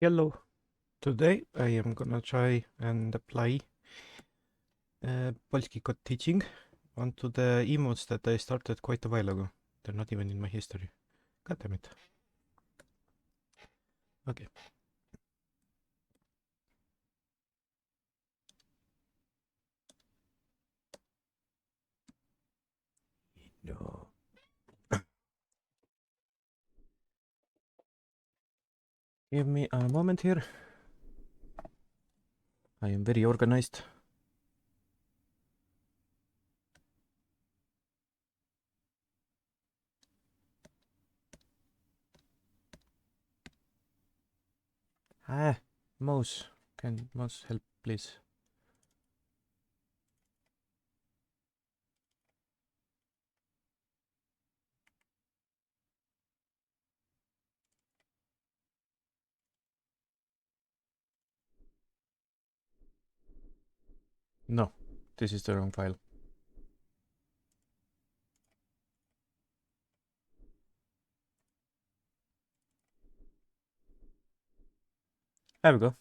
Hello. Today I am gonna try and apply polski code teaching onto the emotes that I started quite a while ago. They're not even in my history. God damn it. Okay. No. Give me a moment here. I am very organized. Mouse. Can mouse help, please? No, this is the wrong file. There we go.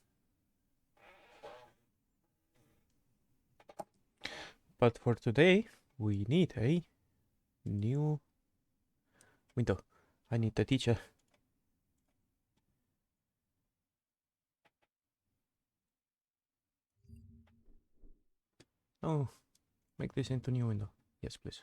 But for today, we need a new window. I need the teacher. Oh, make this into new window. Yes, please.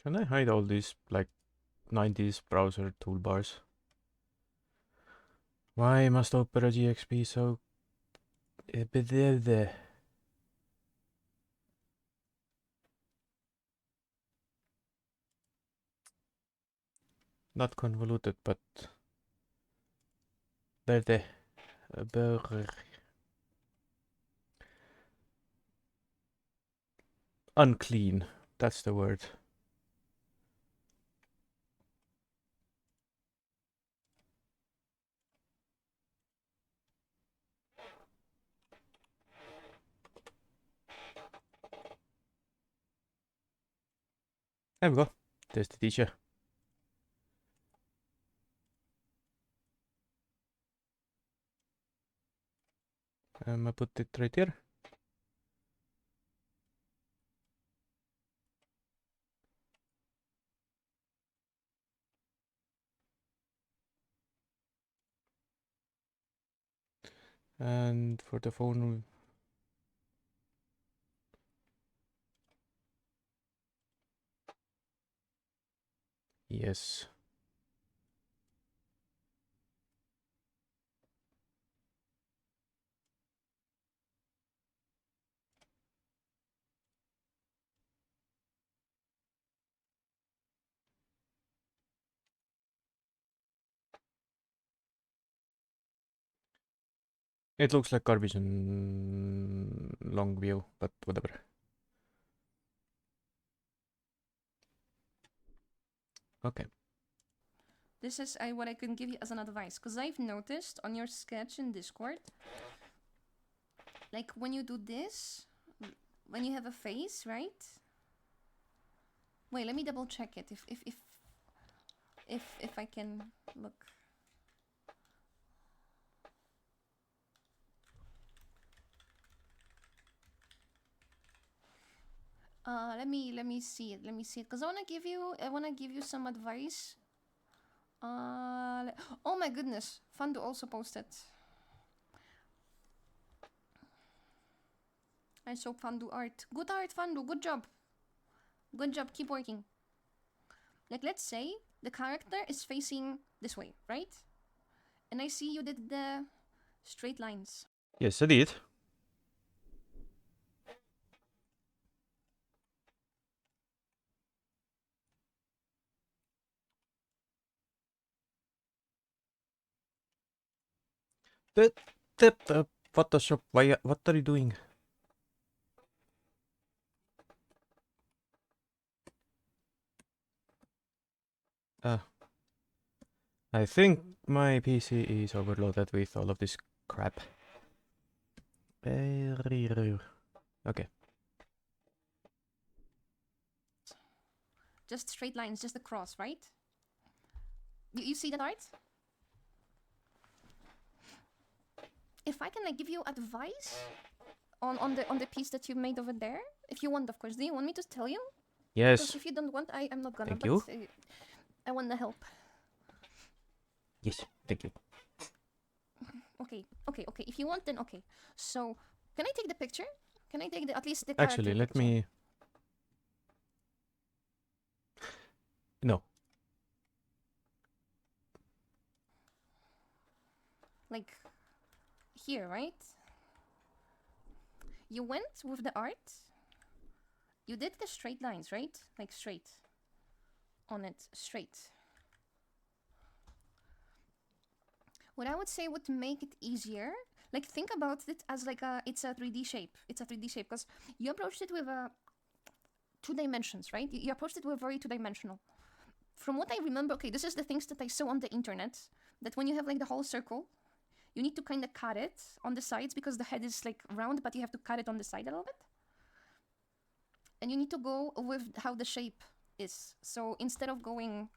Can I hide all these, like, 90s browser toolbars? Why must Opera GX be so... Not convoluted, but... Verde. Unclean. That's the word. There we go. There's the teacher. I put it right here. And for the phone... Yes. It looks like garbage in long view, but whatever. Okay. This is what I can give you as an advice, because I've noticed on your sketch in Discord, like when you do this, when you have a face, right? Wait, let me double check it. If I can look. Let me see it. Let me see it, because I wanna give you some advice. Oh my goodness, Fandu also posted. I saw Fandu art. Good art, Fandu. Good job. Good job. Keep working. Like, let's say the character is facing this way, right? And I see you did the straight lines. Yes, I did. Photoshop, what are you doing? I think my PC is overloaded with all of this crap. Okay. Just straight lines, just a cross, right? You see that art? If I can like give you advice on the piece that you made over there, if you want, of course. Do you want me to tell you? Yes. Because if you don't want, I'm not gonna. Thank but, you. I want to help. Yes, thank you. Okay. If you want, then okay. So, can I take the picture? Can I take at least the Actually, character let picture? me... No. Like, here, right? You went with the art. You did the straight lines, right? Like straight. On it, straight. What I would say would make it easier, like think about it as like it's a 3D shape. It's a 3D shape because you approached it with 2 dimensions, right? You approached it with very 2-dimensional. From what I remember, okay, this is the things that I saw on the internet, that when you have like the whole circle, you need to kind of cut it on the sides because the head is like round, but you have to cut it on the side a little bit. And you need to go with how the shape is. So instead of going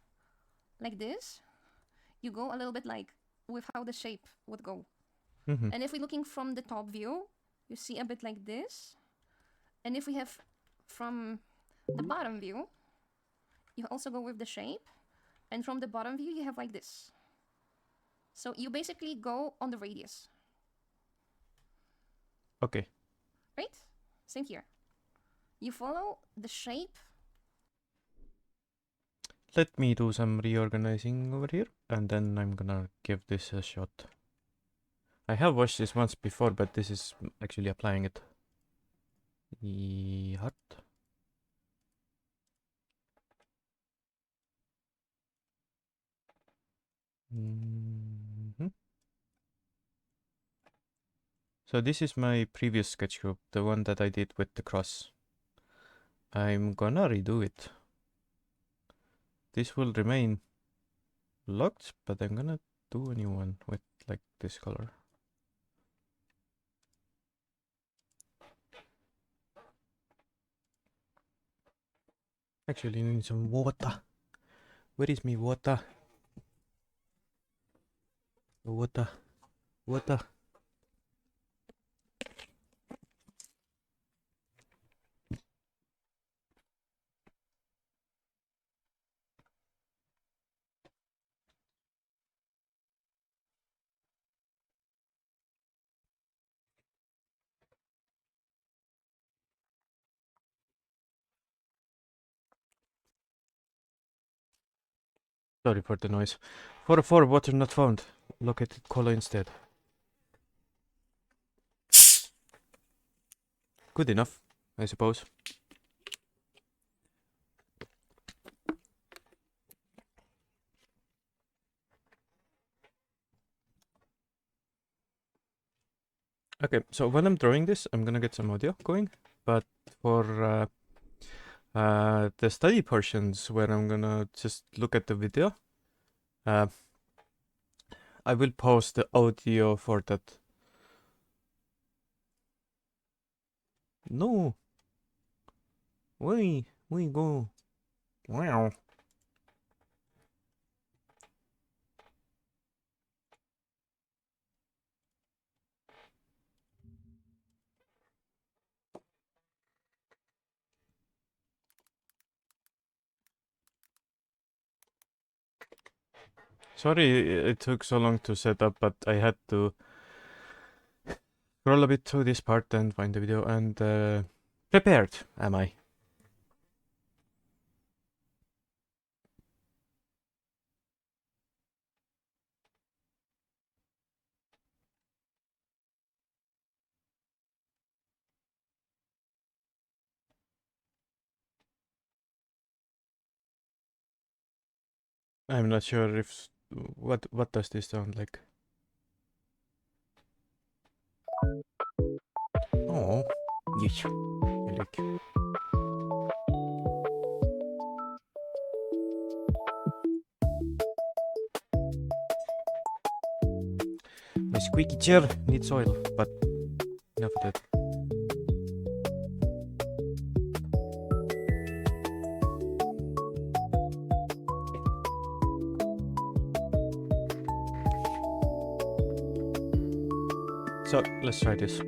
like this, you go a little bit like with how the shape would go. Mm-hmm. And if we're looking from the top view, you see a bit like this. And if we have from the bottom view, you also go with the shape. And from the bottom view, you have like this. So you basically go on the radius. Okay. Right? Same here. You follow the shape. Let me do some reorganizing over here, and then I'm gonna give this a shot. I have watched this once before, but this is actually applying it. Hot. Mm-hmm. So this is my previous sketch group, the one that I did with the cross. I'm gonna redo it. This will remain locked, but I'm gonna do a new one with like this color. Actually, I need some water. Where is my water? Water. Water. Sorry for the noise. 404, water not found. Located cola instead. Good enough, I suppose. Okay, so when I'm drawing this, I'm gonna get some audio going. But for the study portions where I'm gonna just look at the video, I will pause the audio for that. No. We go. Wow. Sorry it took so long to set up, but I had to scroll a bit through this part and find the video, and prepared am I. I'm not sure if what does this sound like. Yuki. My squeaky chair needs oil, but enough of that. So let's try this.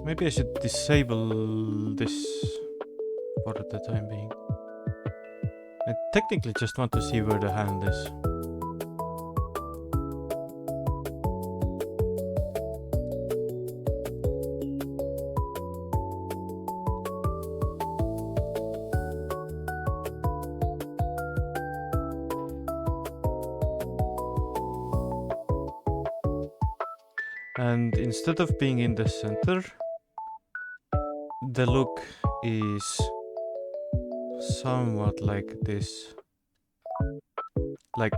Maybe I should disable this for the time being. I technically just want to see where the hand is. And instead of being in the center, the look is somewhat like this. Like,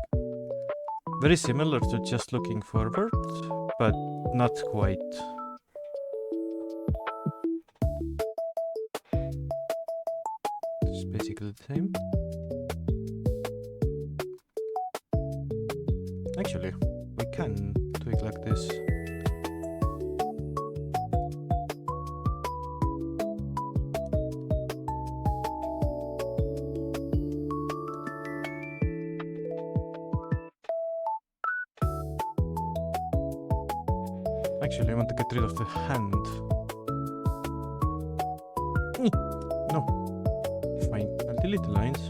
very similar to just looking forward, but not quite. It's basically the same. Actually, we can do it like this. Actually, I want to get rid of the hand. No. Fine. I'll delete the lines.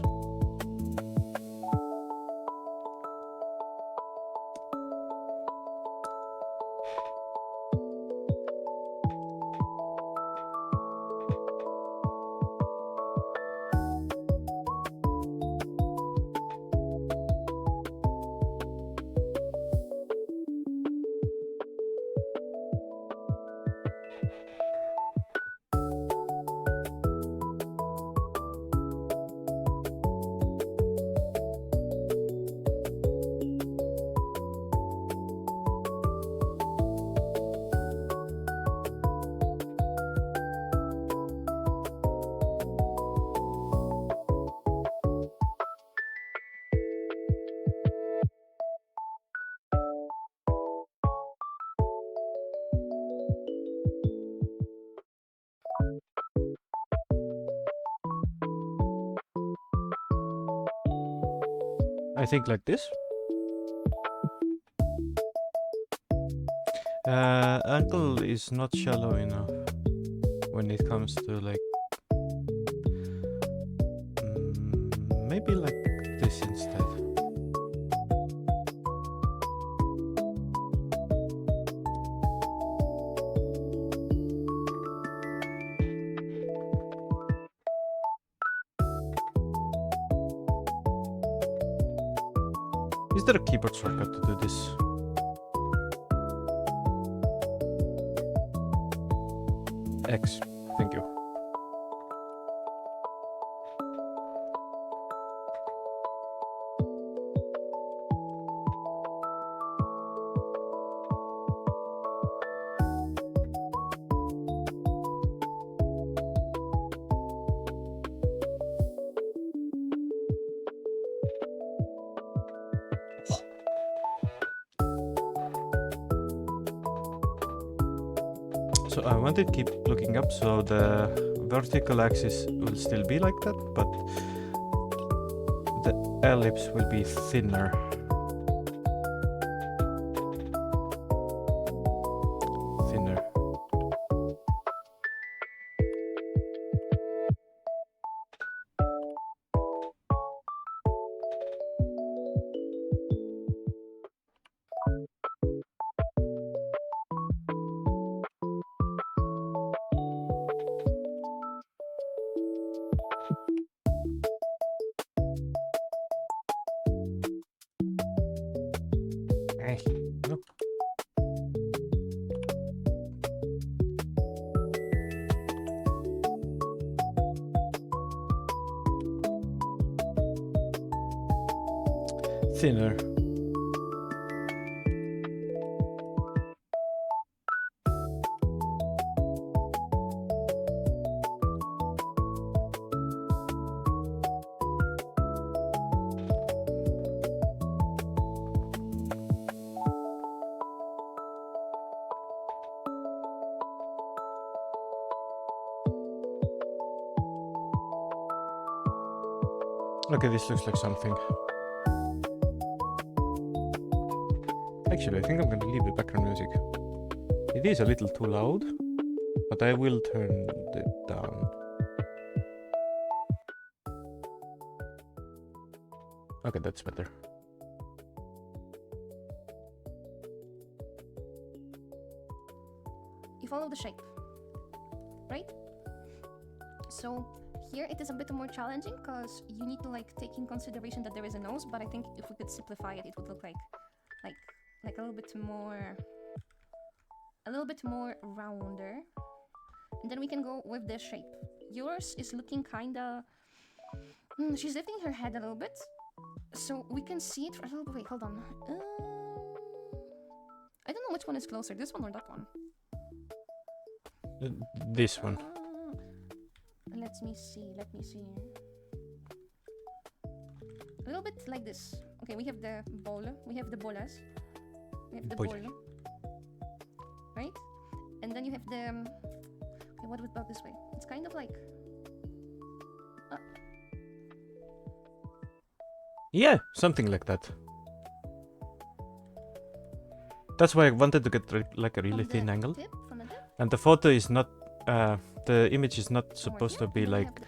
I think like this. Ankle is not shallow enough when it comes to like maybe like this instead. Is there a keyboard shortcut to do this? X, thank you. So I want to keep looking up, so the vertical axis will still be like that, but the ellipse will be thinner. Thinner. thinner. Okay, this looks like something. Actually, I think I'm gonna leave the background music. It is a little too loud, but I will turn it down. Okay, that's better. You follow the shape, right? So here it is a bit more challenging because you need to like take in consideration that there is a nose, but I think if we could simplify it, it would look like a little bit more rounder. And then we can go with the shape. Yours is looking kinda... she's lifting her head a little bit. So we can see it for a little bit. Wait, hold on. I don't know which one is closer, this one or that one. This one. Let me see. A little bit like this. Okay, we have the bowl. We have the bolas. We have the bowl. Right? And then you have the... okay, what about this way? It's kind of like... Yeah, something like that. That's why I wanted to get like a really thin angle. From the tip? And the photo is not... the image is not supposed to be like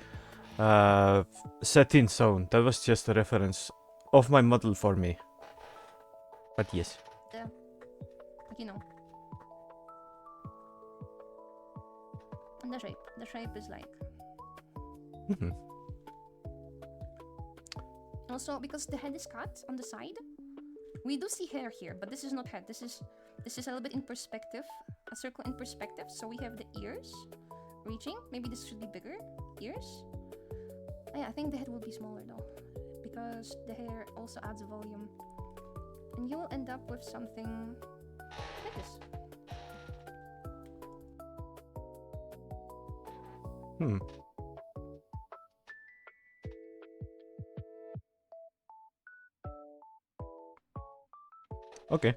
set in stone. That was just a reference of my model for me. But yes. You know. And the shape. The shape is like... Also, because the head is cut on the side, we do see hair here, but this is not head. This is a little bit in perspective. A circle in perspective. So we have the ears reaching. Maybe this should be bigger. Ears. Yeah, I think the head will be smaller though, because the hair also adds volume. And you will end up with something like this. Okay.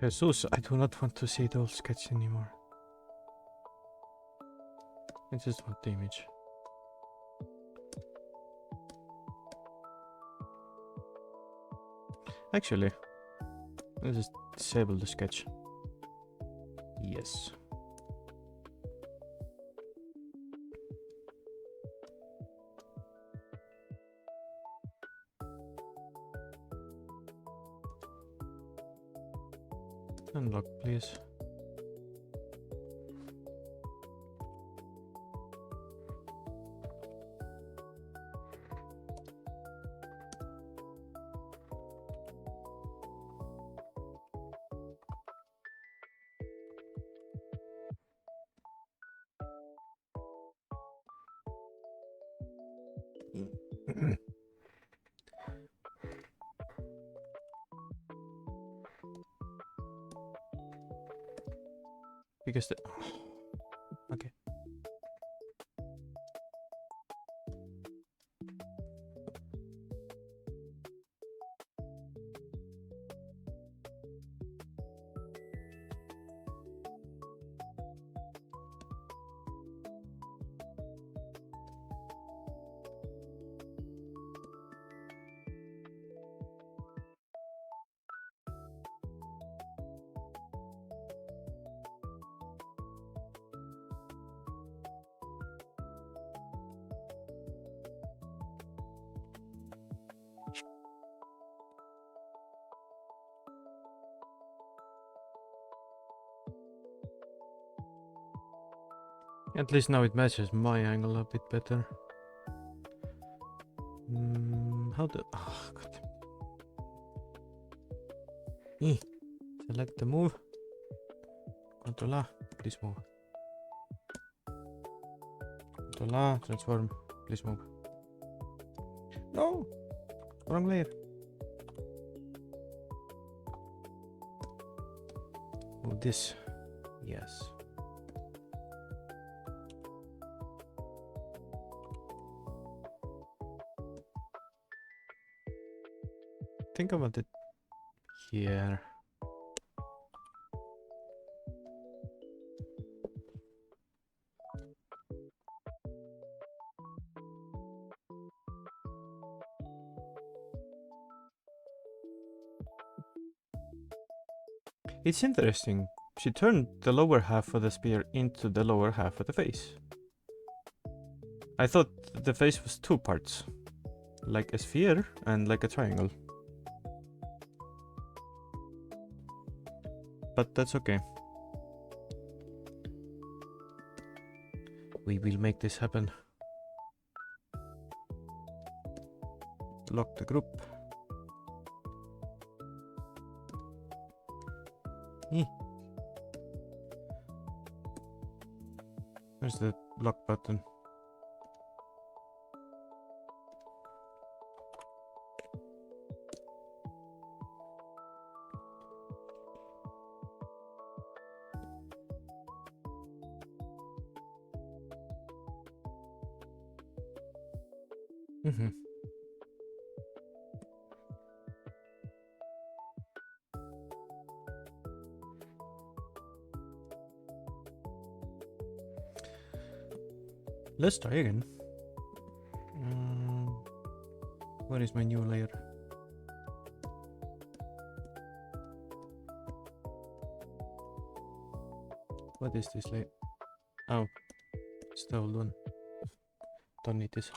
Jesus, I do not want to see the old sketch anymore. I just want the image. Actually, let's just disable the sketch. Yes. Unlock, please. Because the... okay. At least now it matches my angle a bit better. How do... Oh, God. Select the move. Control A, please move. Control A, transform, please move. No! Wrong layer. Oh, this. Yes. Think about it here. It's interesting. She turned the lower half of the spear into the lower half of the face. I thought the face was two parts, like a sphere and like a triangle. But that's okay. We will make this happen. Lock the group. Where's the lock button? Let's try again. Where is my new layer? What is this layer? Oh, it's the old one. Don't need this.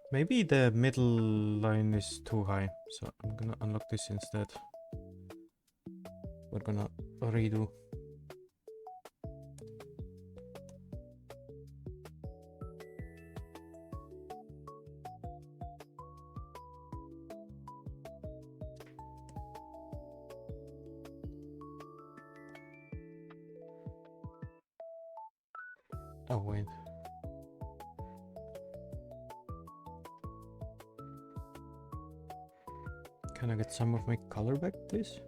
Maybe the middle line is too high, so I'm gonna unlock this instead. We're gonna redo. Oh wait. Can I get some of my color back, please?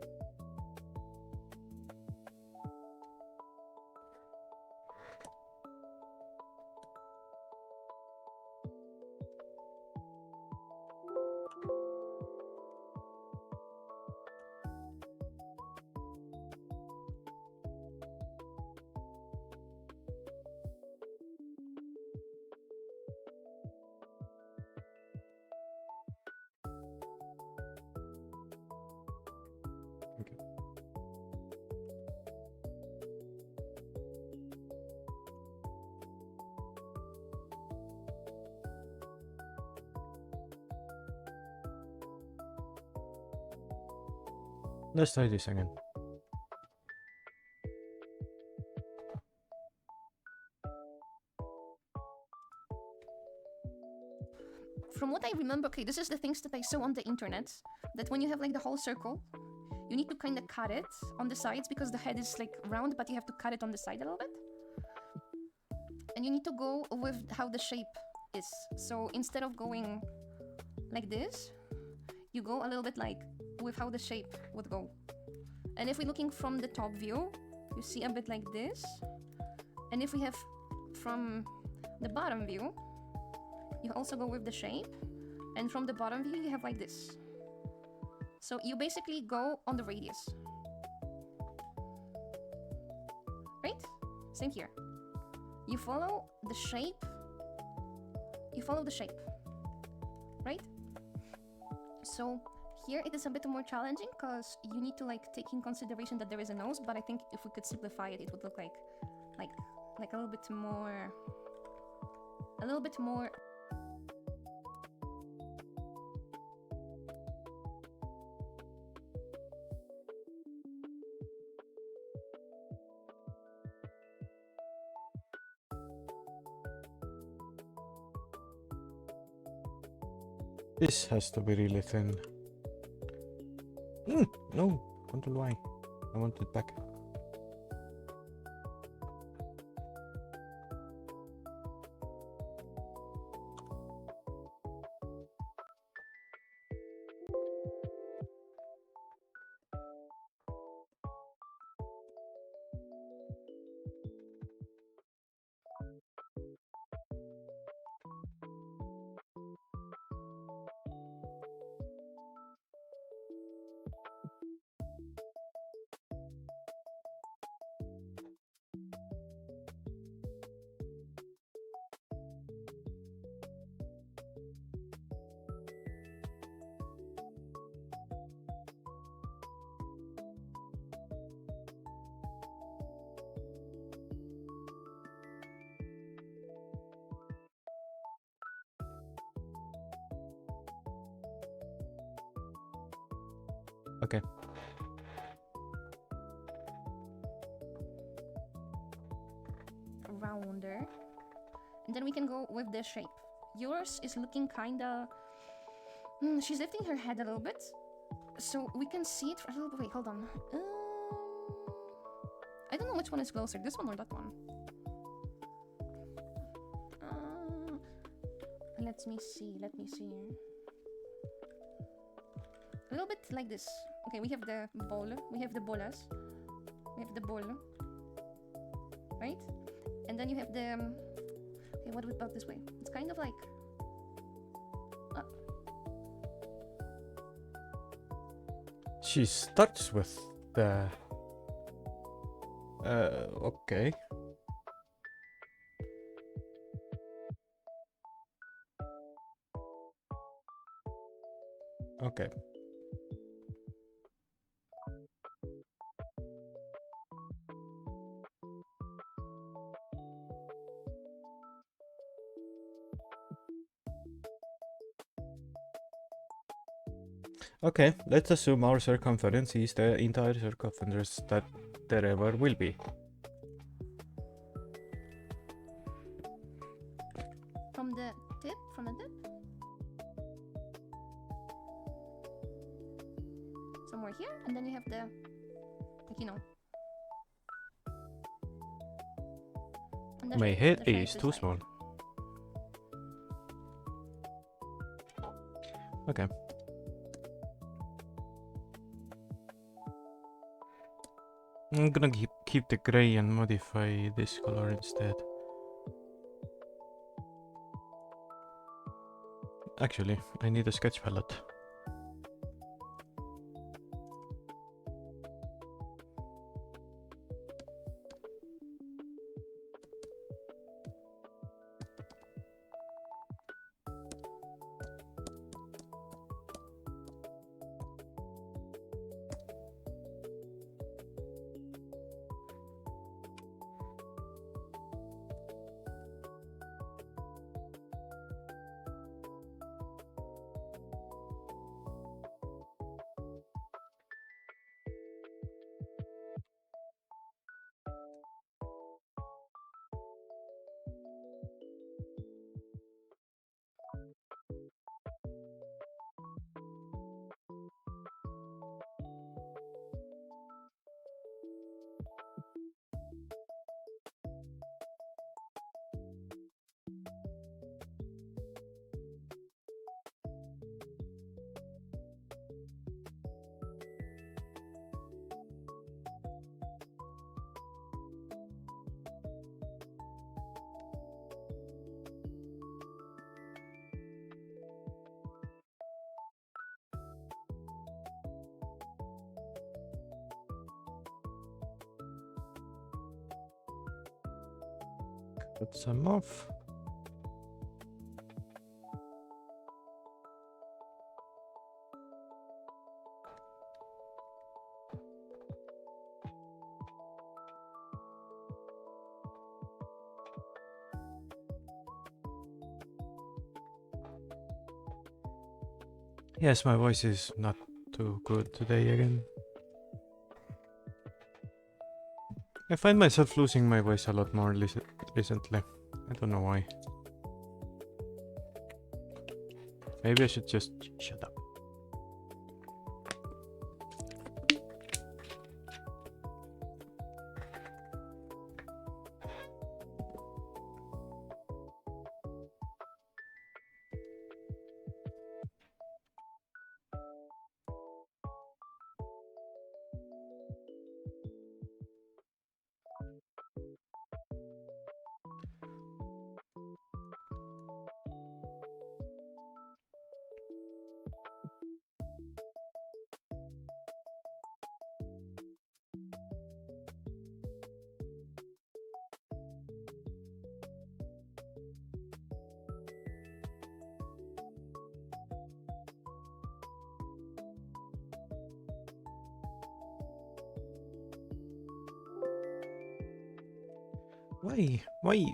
Let's try this again. From what I remember, okay, this is the things that I saw on the internet, that when you have like the whole circle, you need to kind of cut it on the sides because the head is like round, but you have to cut it on the side a little bit. And you need to go with how the shape is. So instead of going like this, you go a little bit like with how the shape would go. And if we're looking from the top view, you see a bit like this. And if we have from the bottom view, you also go with the shape. And from the bottom view, you have like this. So you basically go on the radius. Right? Same here. You follow the shape. You follow the shape. Right? So here it is a bit more challenging because you need to like take in consideration that there is a nose, but I think if we could simplify it, it would look like a little bit more This has to be really thin. No, wonder why. I want it back. Okay. Rounder. And then we can go with the shape. Yours is looking kinda... she's lifting her head a little bit. So we can see it for a little bit. Wait, hold on. I don't know which one is closer, this one or that one. Let me see. A little bit like this. Okay, we have the bowl. We have the bolas. We have the bowl. Right? And then you have the... okay, what about this way? It's kind of like... She starts with the... okay. Okay. Okay, let's assume our circumference is the entire circumference that there ever will be. From the tip? Somewhere here, and then you have the... like, you know... and the My shape- head the shape is too like- small. Okay. I'm gonna keep the gray and modify this color instead. Actually, I need a sketch palette. Cut some off. Yes, my voice is not too good today again. I find myself losing my voice a lot more recently. I don't know why. Maybe I should just shut up.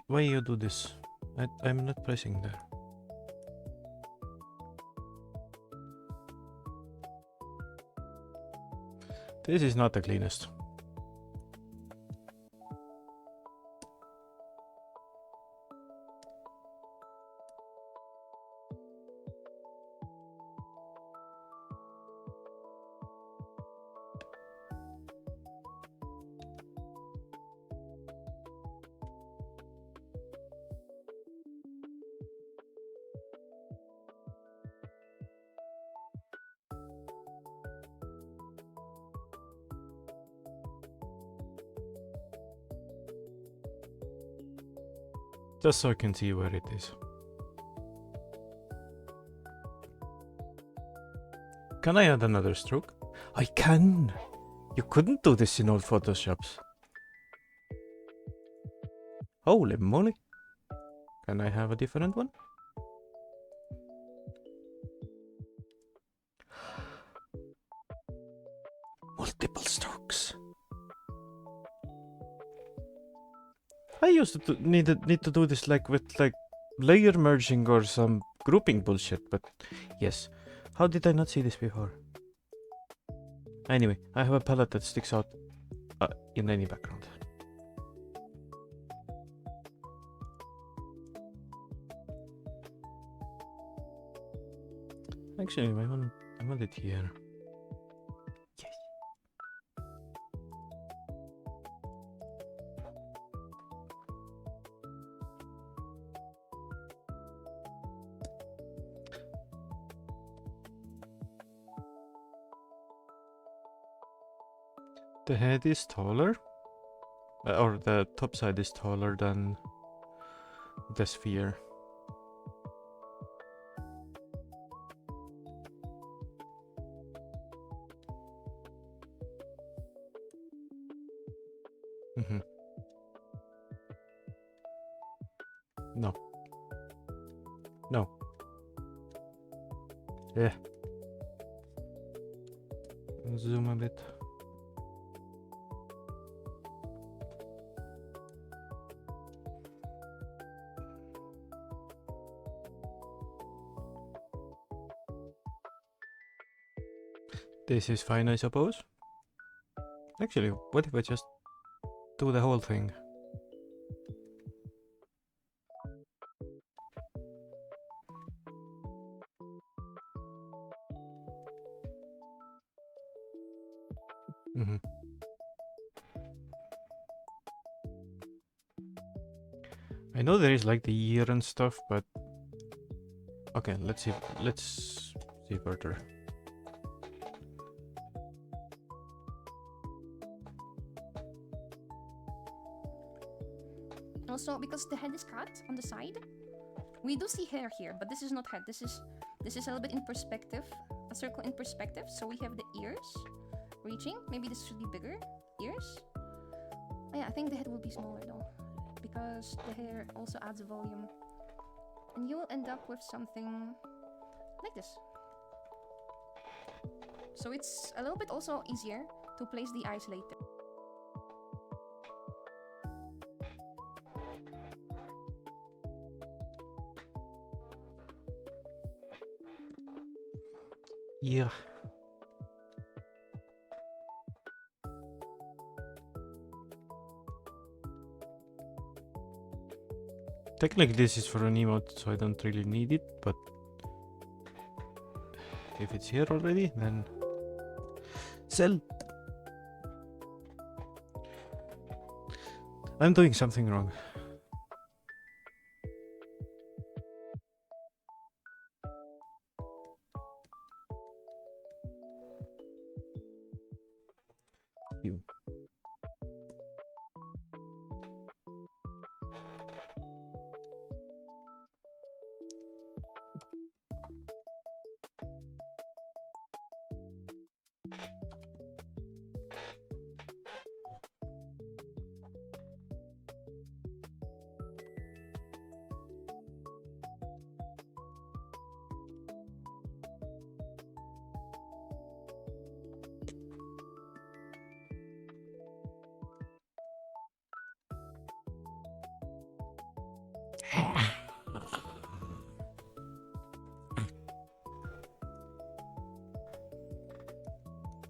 Why you do this? I'm not pressing there. This is not the cleanest. Just so I can see where it is. Can I add another stroke? I can! You couldn't do this in old Photoshops. Holy moly! Can I have a different one? Multiple strokes. I used to need to do this like with like layer merging or some grouping bullshit, but yes. How did I not see this before? Anyway, I have a palette that sticks out in any background. Actually, I want it here. Yes. The head is taller, or the top side is taller than the sphere. No. No. Yeah. Zoom a bit. This is fine, I suppose. Actually, what if I just do the whole thing? I know there is like the ear and stuff, but okay, let's see further. Also, because the head is cut on the side, we do see hair here, but this is not head. This is a little bit in perspective, a circle in perspective. So we have the ears reaching. Maybe this should be bigger. Ears. Oh, yeah, I think the head will be smaller though, because the hair also adds volume, and you will end up with something like this. So it's a little bit also easier to place the eyes later. Yeah. Technically this is for an emote, so I don't really need it, but if it's here already, then sell. I'm doing something wrong. You.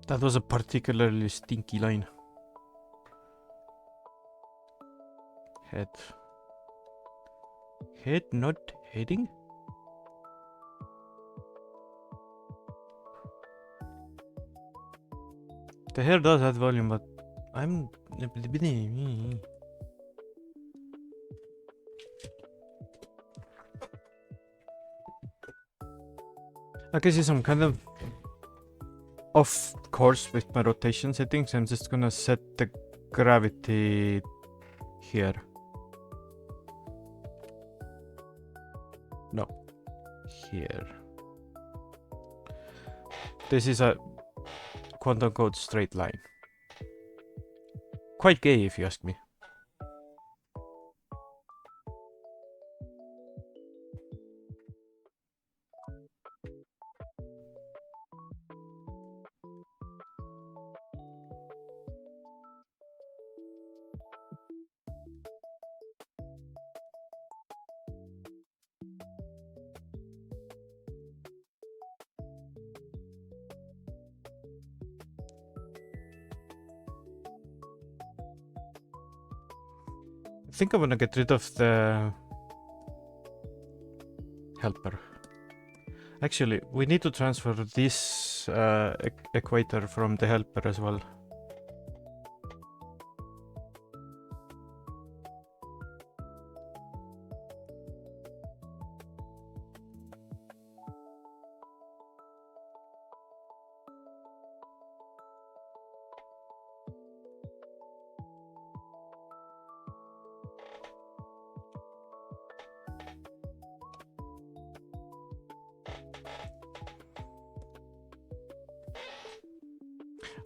That was a particularly stinky line. Head. Head, not heading? The hair does add volume, but I'm... I can see some kind of off course with my rotation settings. I'm just gonna set the gravity here. No, here. This is a quantum code straight line. Quite gay if you ask me. I think I want to get rid of the helper. Actually, we need to transfer this equator from the helper as well.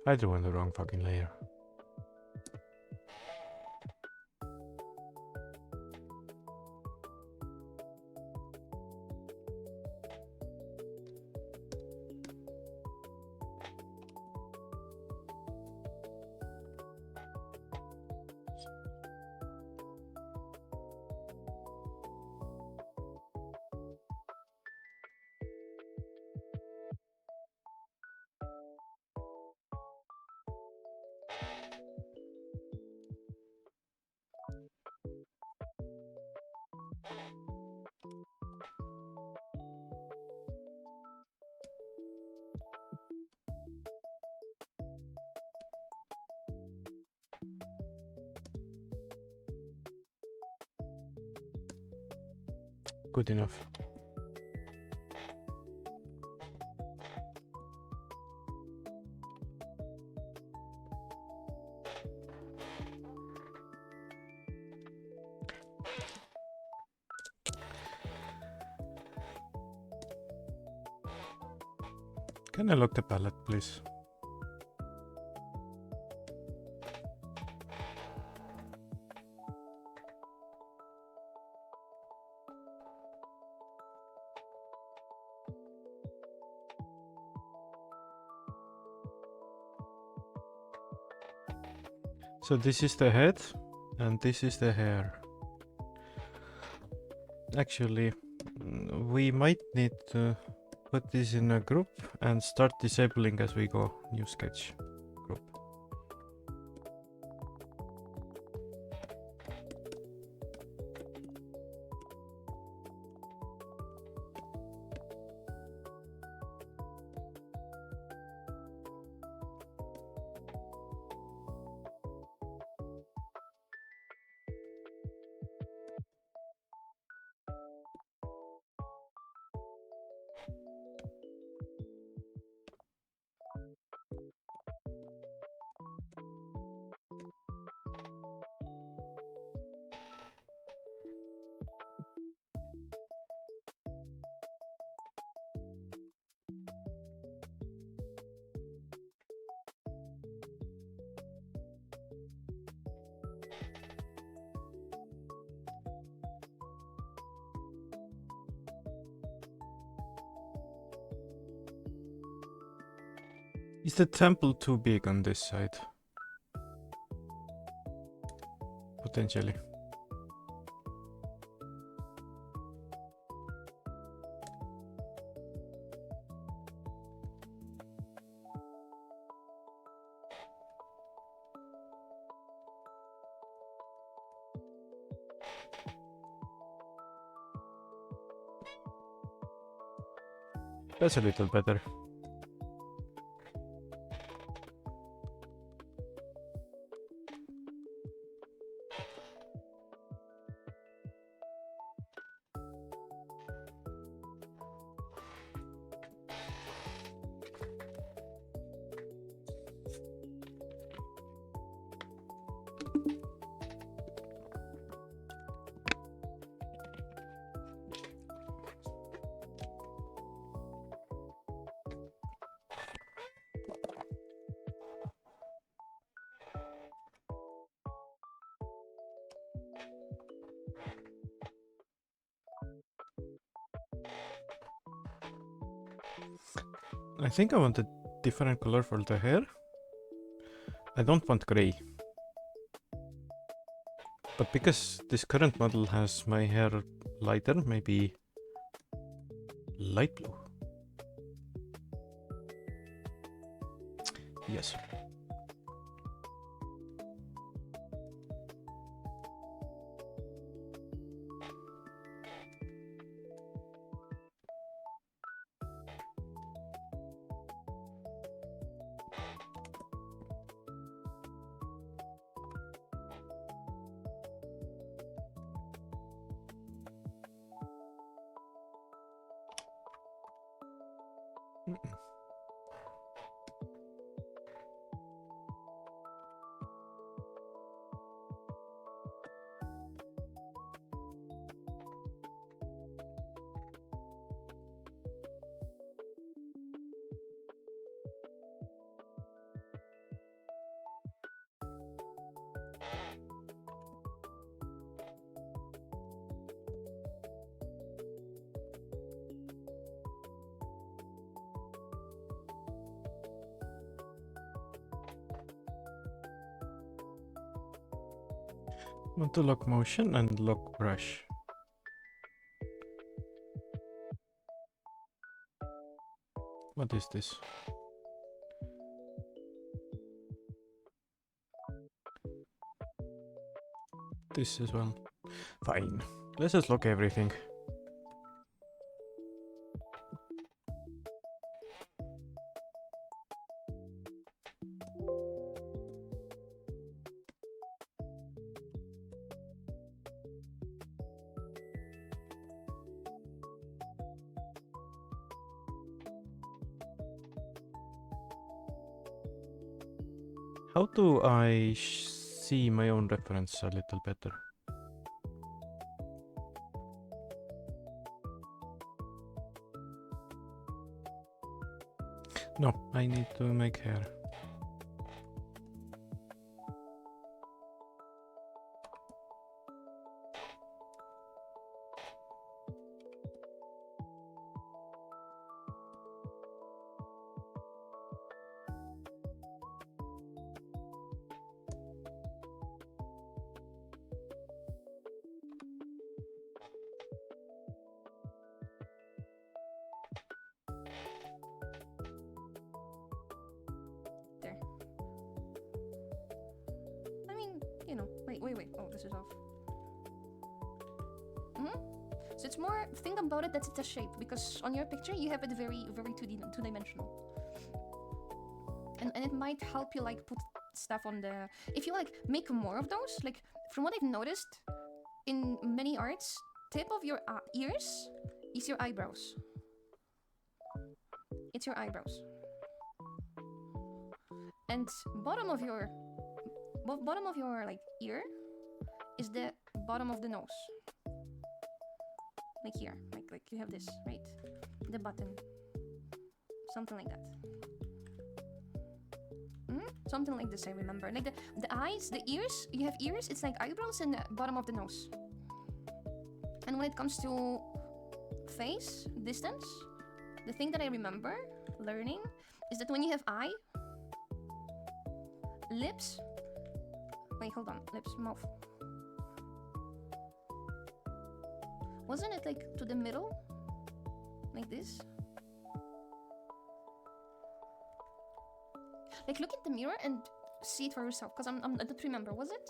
I drew on the wrong fucking layer. Good enough. Can I lock the palette, please? So this is the head, and this is the hair. Actually, we might need to put this in a group and start disabling as we go. New sketch group. Is the temple too big on this side? Potentially. That's a little better. I think I want a different color for the hair. I don't want gray. But because this current model has my hair lighter, maybe light blue. Yes. Want to lock motion and lock brush. What is this? This as well. Fine. Let's just lock everything. How do I see my own reference a little better? No, I need to make hair. Wait. Oh, this is off. So it's more, think about it that it's a shape, because on your picture you have it very, very two-dimensional. And it might help you like put stuff on the, if you like make more of those, like from what I've noticed in many arts, tip of your ears is your eyebrows. It's your eyebrows. And bottom of your like ear is the bottom of the nose. Like here, like you have this, right? The button. Something like that. Something like this, I remember. Like the eyes, the ears, you have ears, it's like eyebrows and the bottom of the nose. And when it comes to face, distance, the thing that I remember learning is that when you have eye, lips. Wait, hold on. Lips, mouth. Wasn't it like to the middle? Like this? Like look in the mirror and see it for yourself. Cause I don't remember. Was it?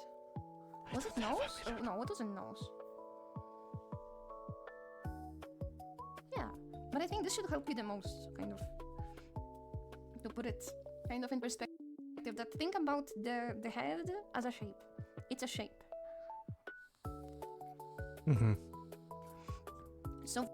Was it nose? Oh, no, it wasn't nose. Yeah, but I think this should help you the most, kind of. To put it kind of in perspective. That think about the head as a shape. It's a shape. Mm-hmm. So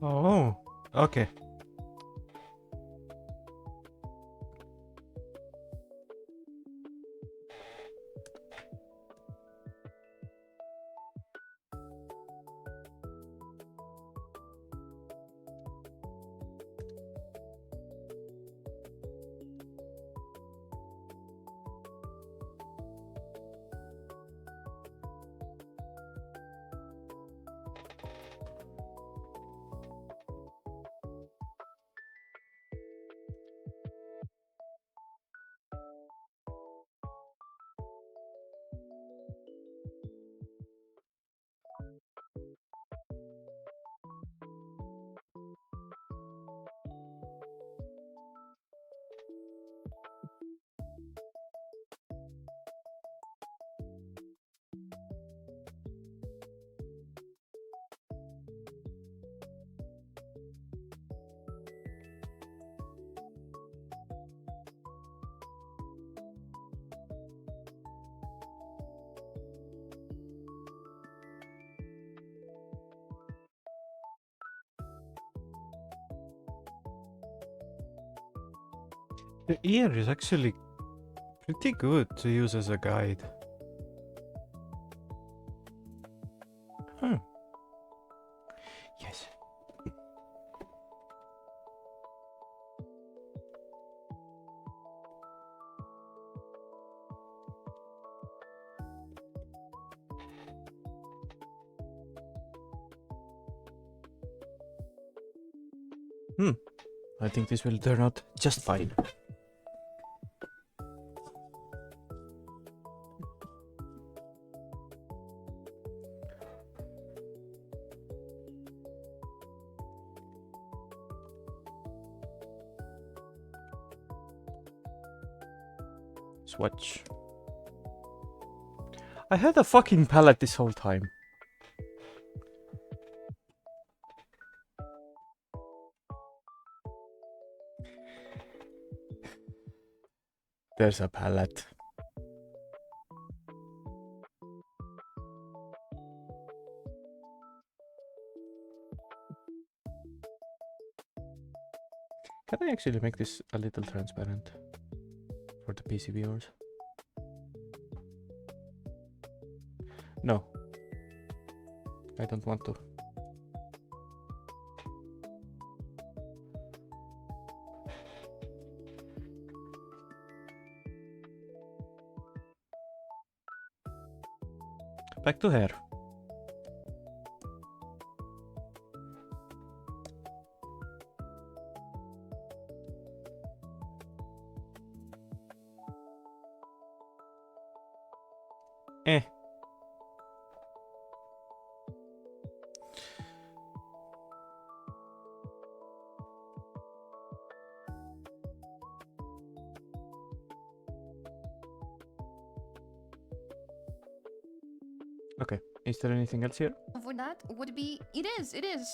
Oh, okay. The ear is actually pretty good to use as a guide. Hmm. Yes. I think this will turn out just fine. Swatch. I had a fucking palette this whole time. There's a palette. Can I actually make this a little transparent for the PC viewers? No. I don't want to. Back to hair. Eh. Okay, is there anything else here? For that would be it is it is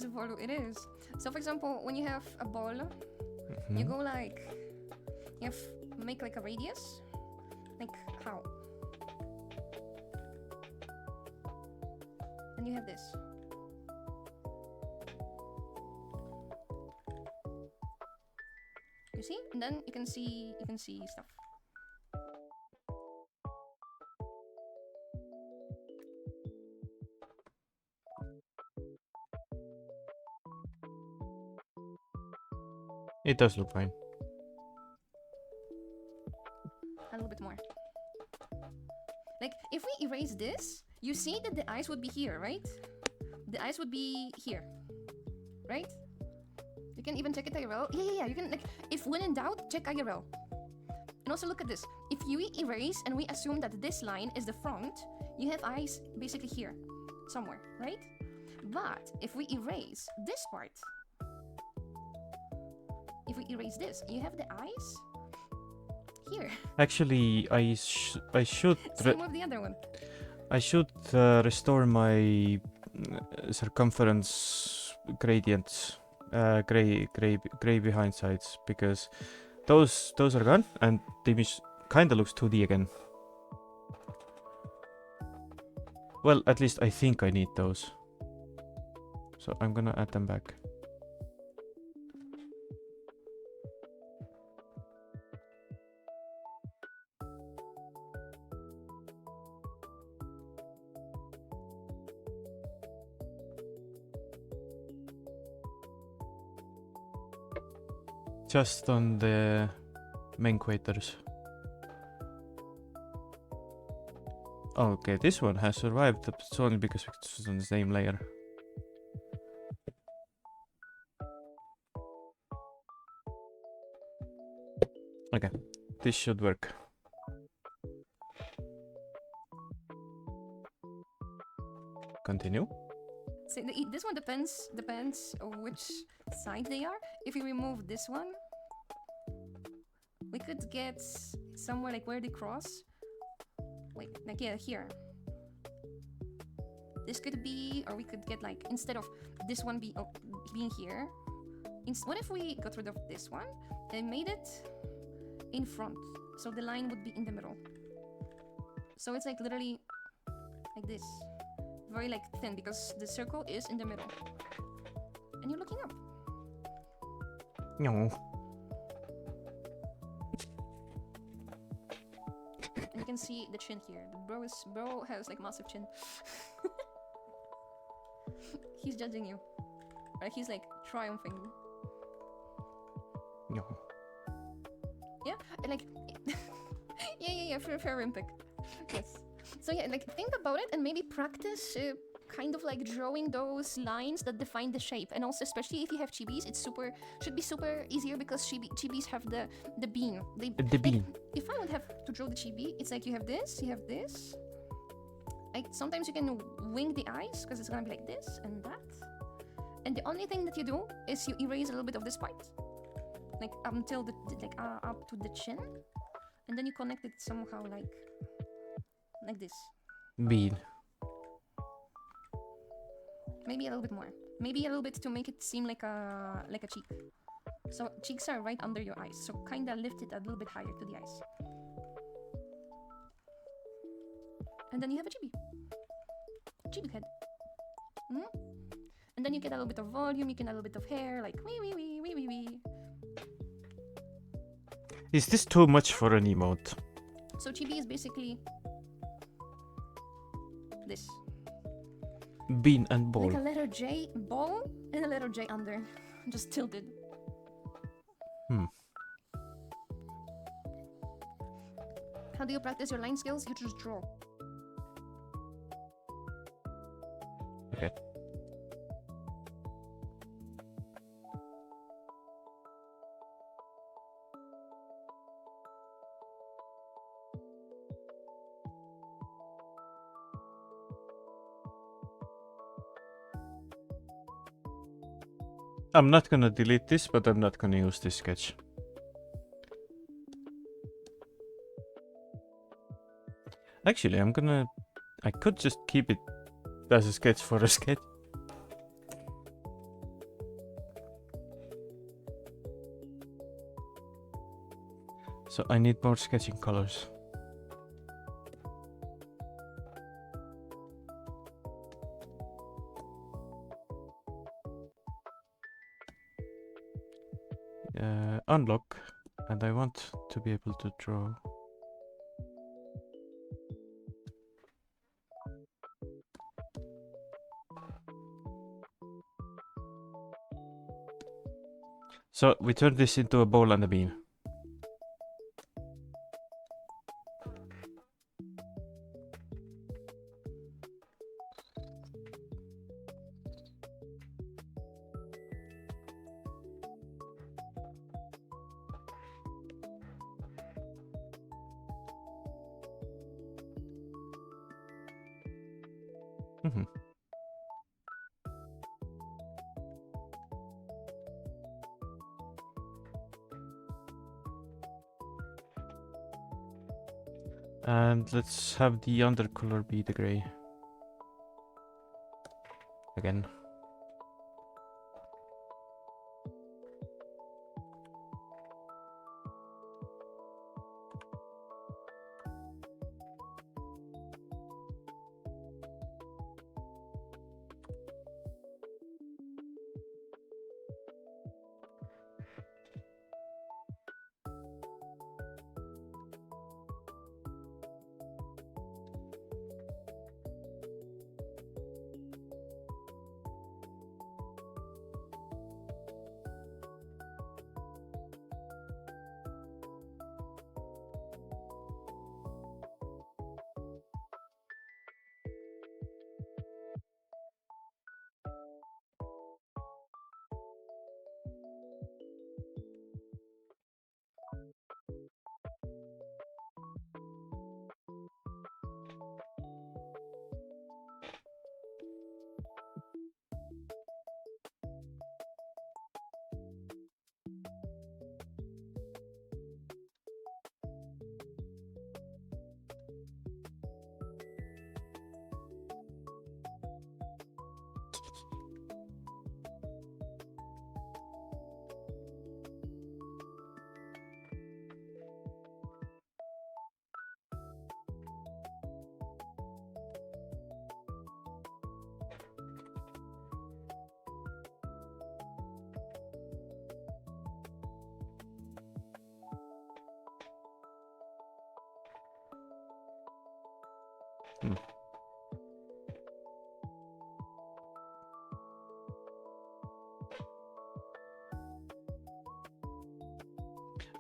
Volu, it is. So for example, when you have a ball, you go like you have make like a radius, like how, and you have this. You see, and then you can see stuff. It does look fine. A little bit more. Like, if we erase this, you see that the eyes would be here, right? The eyes would be here, right? You can even check it IRL. Yeah. You can, like, if when in doubt, check IRL. And also look at this. If you erase and we assume that this line is the front, you have eyes basically here, somewhere, right? But if we erase this part, if we erase this, you have the eyes here. Actually, I should Same with the other one. I should restore my circumference gradients, gray behind sides, because those are gone and the image kinda looks 2D again. Well, at least I think I need those, so I'm gonna add them back. Just on the main craters. Okay, this one has survived, but it's only because it's on the same layer. Okay, this should work. Continue. So this one depends on which side they are. If we remove this one, we could get somewhere like where they cross. Wait, like yeah, here. This could be, or we could get like, instead of this one being here, what if we got rid of this one and made it in front? So the line would be in the middle. So it's like literally like this. Very like thin, because the circle is in the middle. And you're looking up. No. And you can see the chin here. The bro has like massive chin. He's judging you. Right? He's like triumphing. No. Yeah? And like yeah, fair Olympic. Yes. So yeah, like think about it and maybe practice kind of like drawing those lines that define the shape. And also, especially if you have chibis, should be super easier, because chibis have the bean. The bean. Like, if I would have to draw the chibi, it's like you have this. Like sometimes you can wing the eyes because it's gonna be like this and that. And the only thing that you do is you erase a little bit of this part, like until up to the chin, and then you connect it somehow like this. Bean. Maybe a little bit more. Maybe a little bit to make it seem like a cheek. So cheeks are right under your eyes. So kinda lift it a little bit higher to the eyes. And then you have a chibi head. And then you get a little bit of volume. You get a little bit of hair, like wee. Is this too much for an emote? So chibi is basically this. Bean and ball. Like a letter J, ball, and a letter J under. Just tilted. How do you practice your line skills? You just draw. Okay. I'm not gonna delete this, but I'm not gonna use this sketch. Actually, I could just keep it as a sketch for a sketch. So I need more sketching colors. Unlock, and I want to be able to draw. So we turn this into a bowl and a bean. Mhm. And let's have the undercolor be the gray. Again.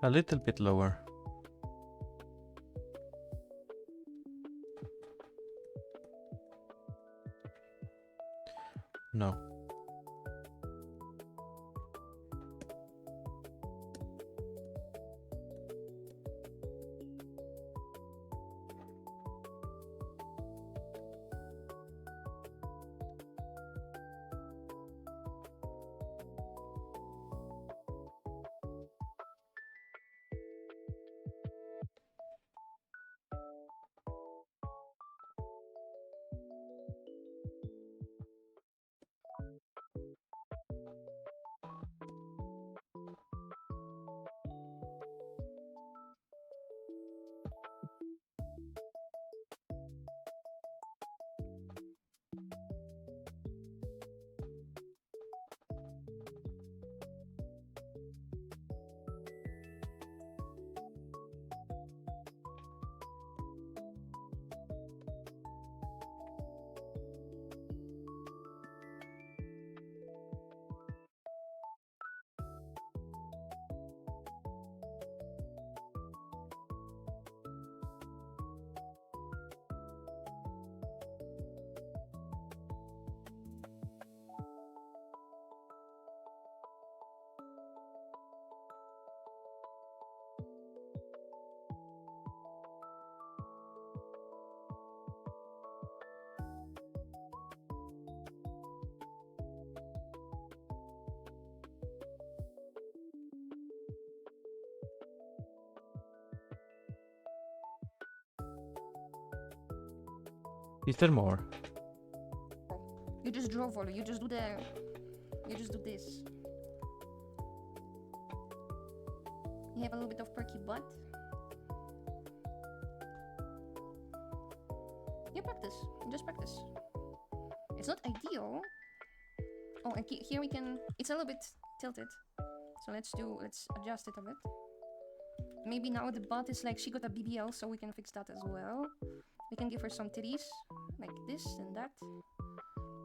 A little bit lower. No. Is there more? You just draw volley. You just do the. You just do this. You have a little bit of perky butt. You practice. You just practice. It's not ideal. Oh, and here we can. It's a little bit tilted. So let's adjust it a bit. Maybe now the butt is like she got a BBL, so we can fix that as well. We can give her some titties, like this and that.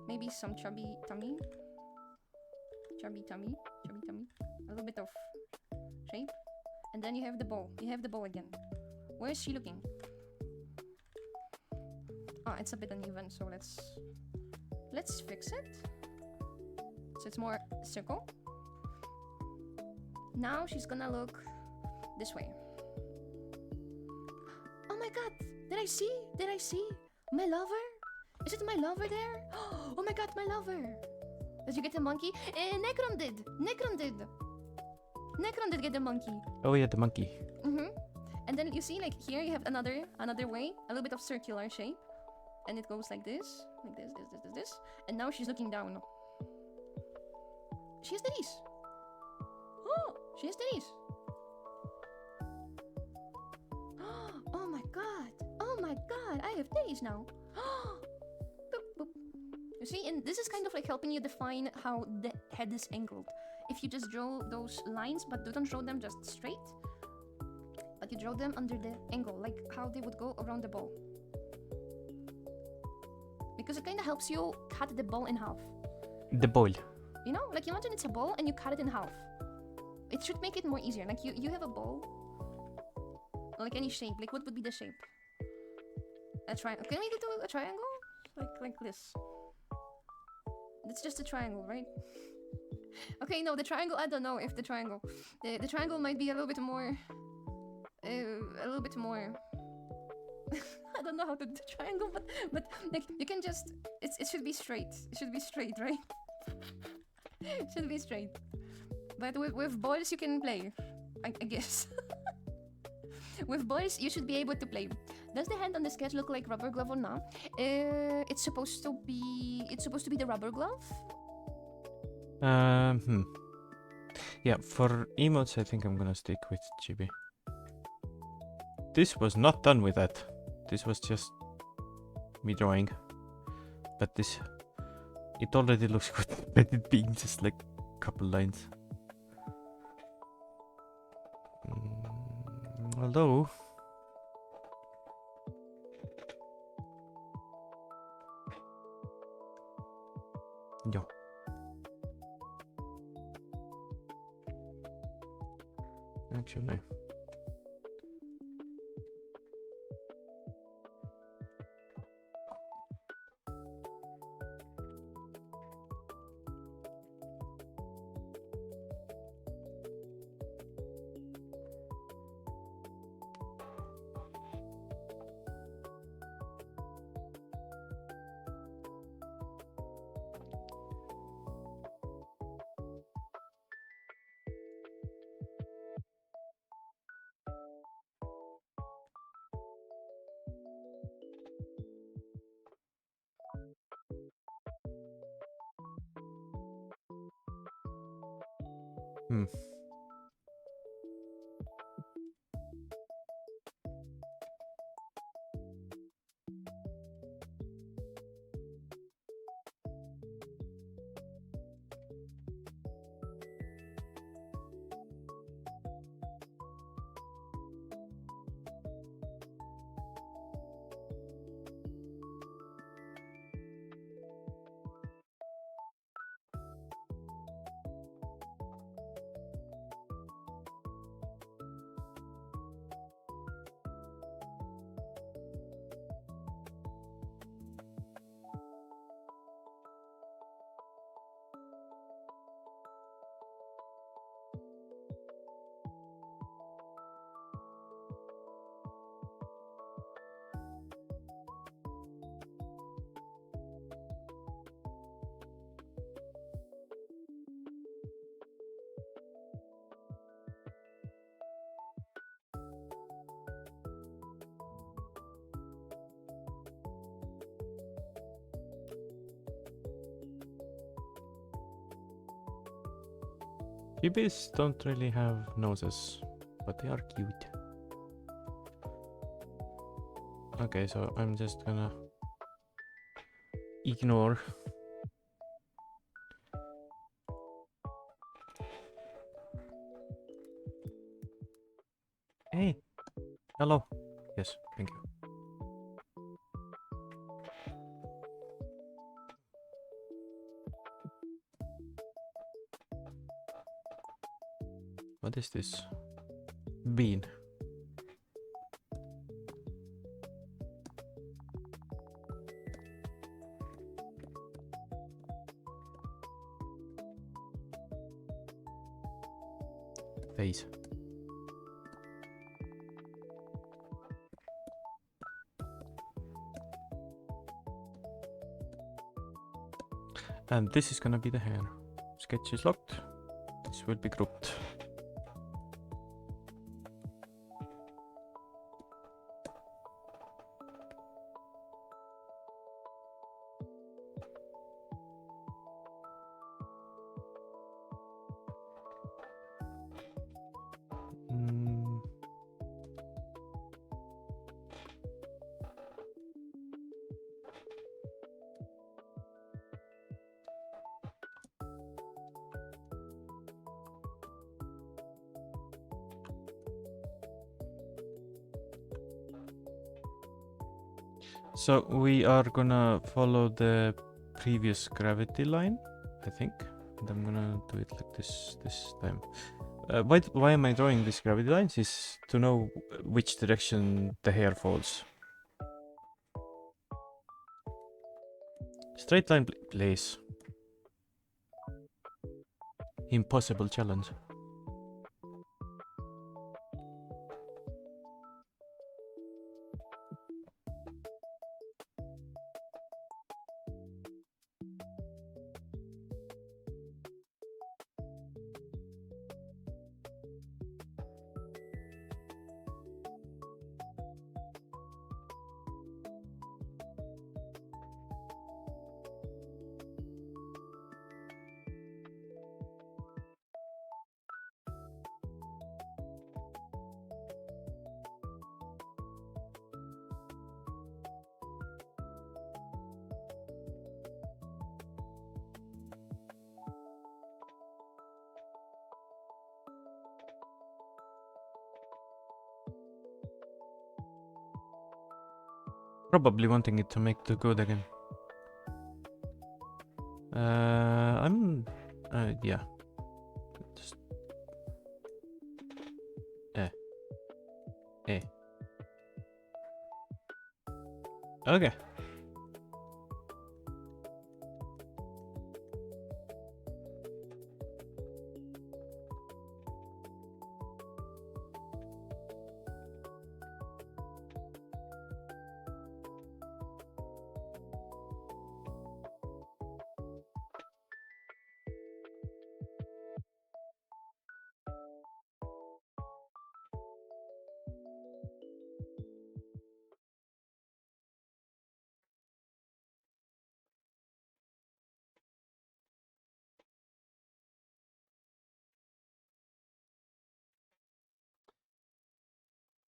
Maybe some chubby tummy. Chubby tummy. A little bit of shape. And then you have the bow. You have the bow again. Where is she looking? Ah, it's a bit uneven, so let's fix it. So it's more circle. Now she's gonna look this way. Oh my god! Did I see? My lover? Is it my lover there? Oh my god, my lover! Did you get the monkey? Necron did get the monkey. Oh yeah, the monkey. And then you see, like here you have another way, a little bit of circular shape, and it goes like this, this. And now she's looking down. She has titties. Oh, she has titties. Oh my god, I have titties now. Boop, boop. You see, and this is kind of like helping you define how the head is angled. If you just draw those lines, but don't draw them just straight, but you draw them under the angle, like how they would go around the ball. Because it kind of helps you cut the ball in half. The ball. You know, like imagine it's a ball and you cut it in half. It should make it more easier. Like you have a ball, like any shape. Like what would be the shape? A triangle. Can we do a triangle? Like this. It's just a triangle, right? Okay, no, the triangle. I don't know if the triangle. The triangle might be a little bit more. I don't know how to do the triangle, but like you can just. It should be straight. It should be straight, right? It should be straight. But with boys you can play, I guess. With boys you should be able to play. Does the hand on the sketch look like rubber glove or not? It's supposed to be the rubber glove. Yeah, for emotes I think I'm gonna stick with chibi. This was not done with that. This was just me drawing. But this, it already looks good, but it being just like a couple lines. Although yo. Actually. Ibis don't really have noses, but they are cute. Okay, so I'm just gonna ignore. Hey, hello. Yes, thank you. What is this? Bean. Face. And this is gonna be the hair. Sketch is locked. This will be grouped. So we are gonna follow the previous gravity line, I think. And I'm gonna do it like this time. Why am I drawing these gravity lines? Is to know which direction the hair falls. Straight line, please. Impossible challenge. Probably wanting it to make the good again. Yeah. Just... Okay.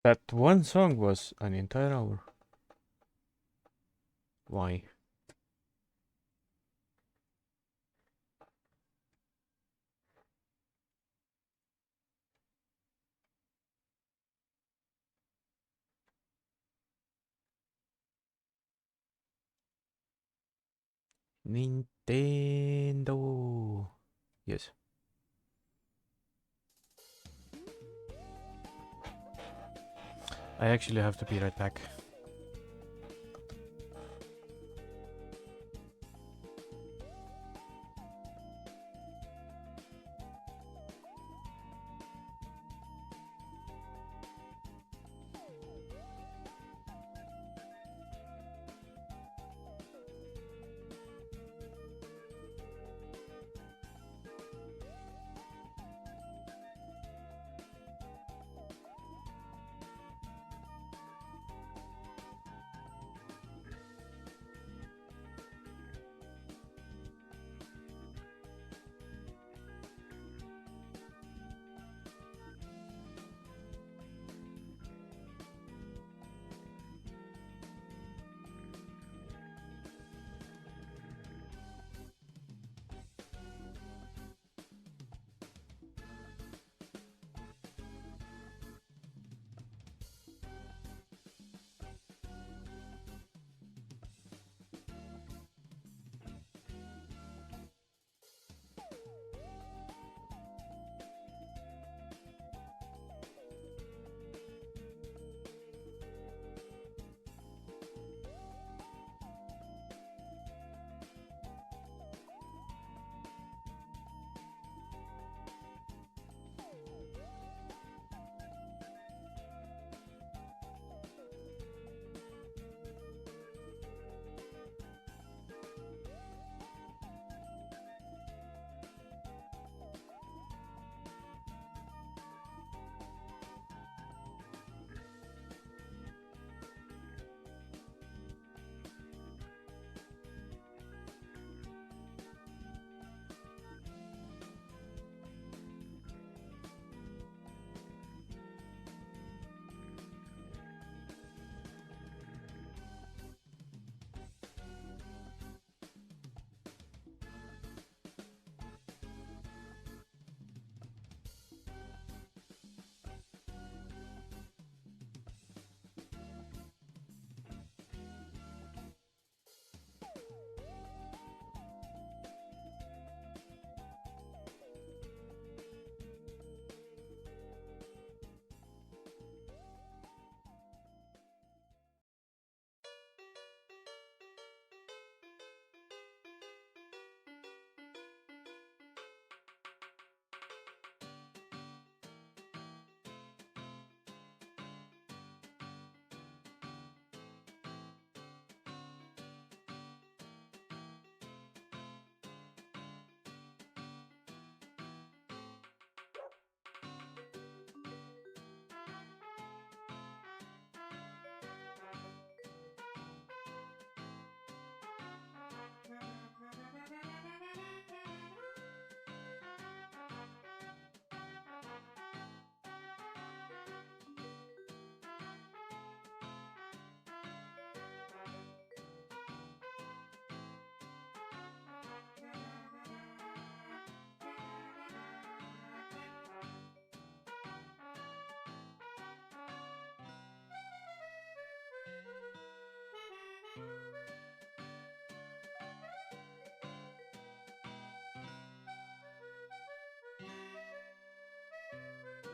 That one song was an entire hour. Why? Nintendo. Yes. I actually have to be right back.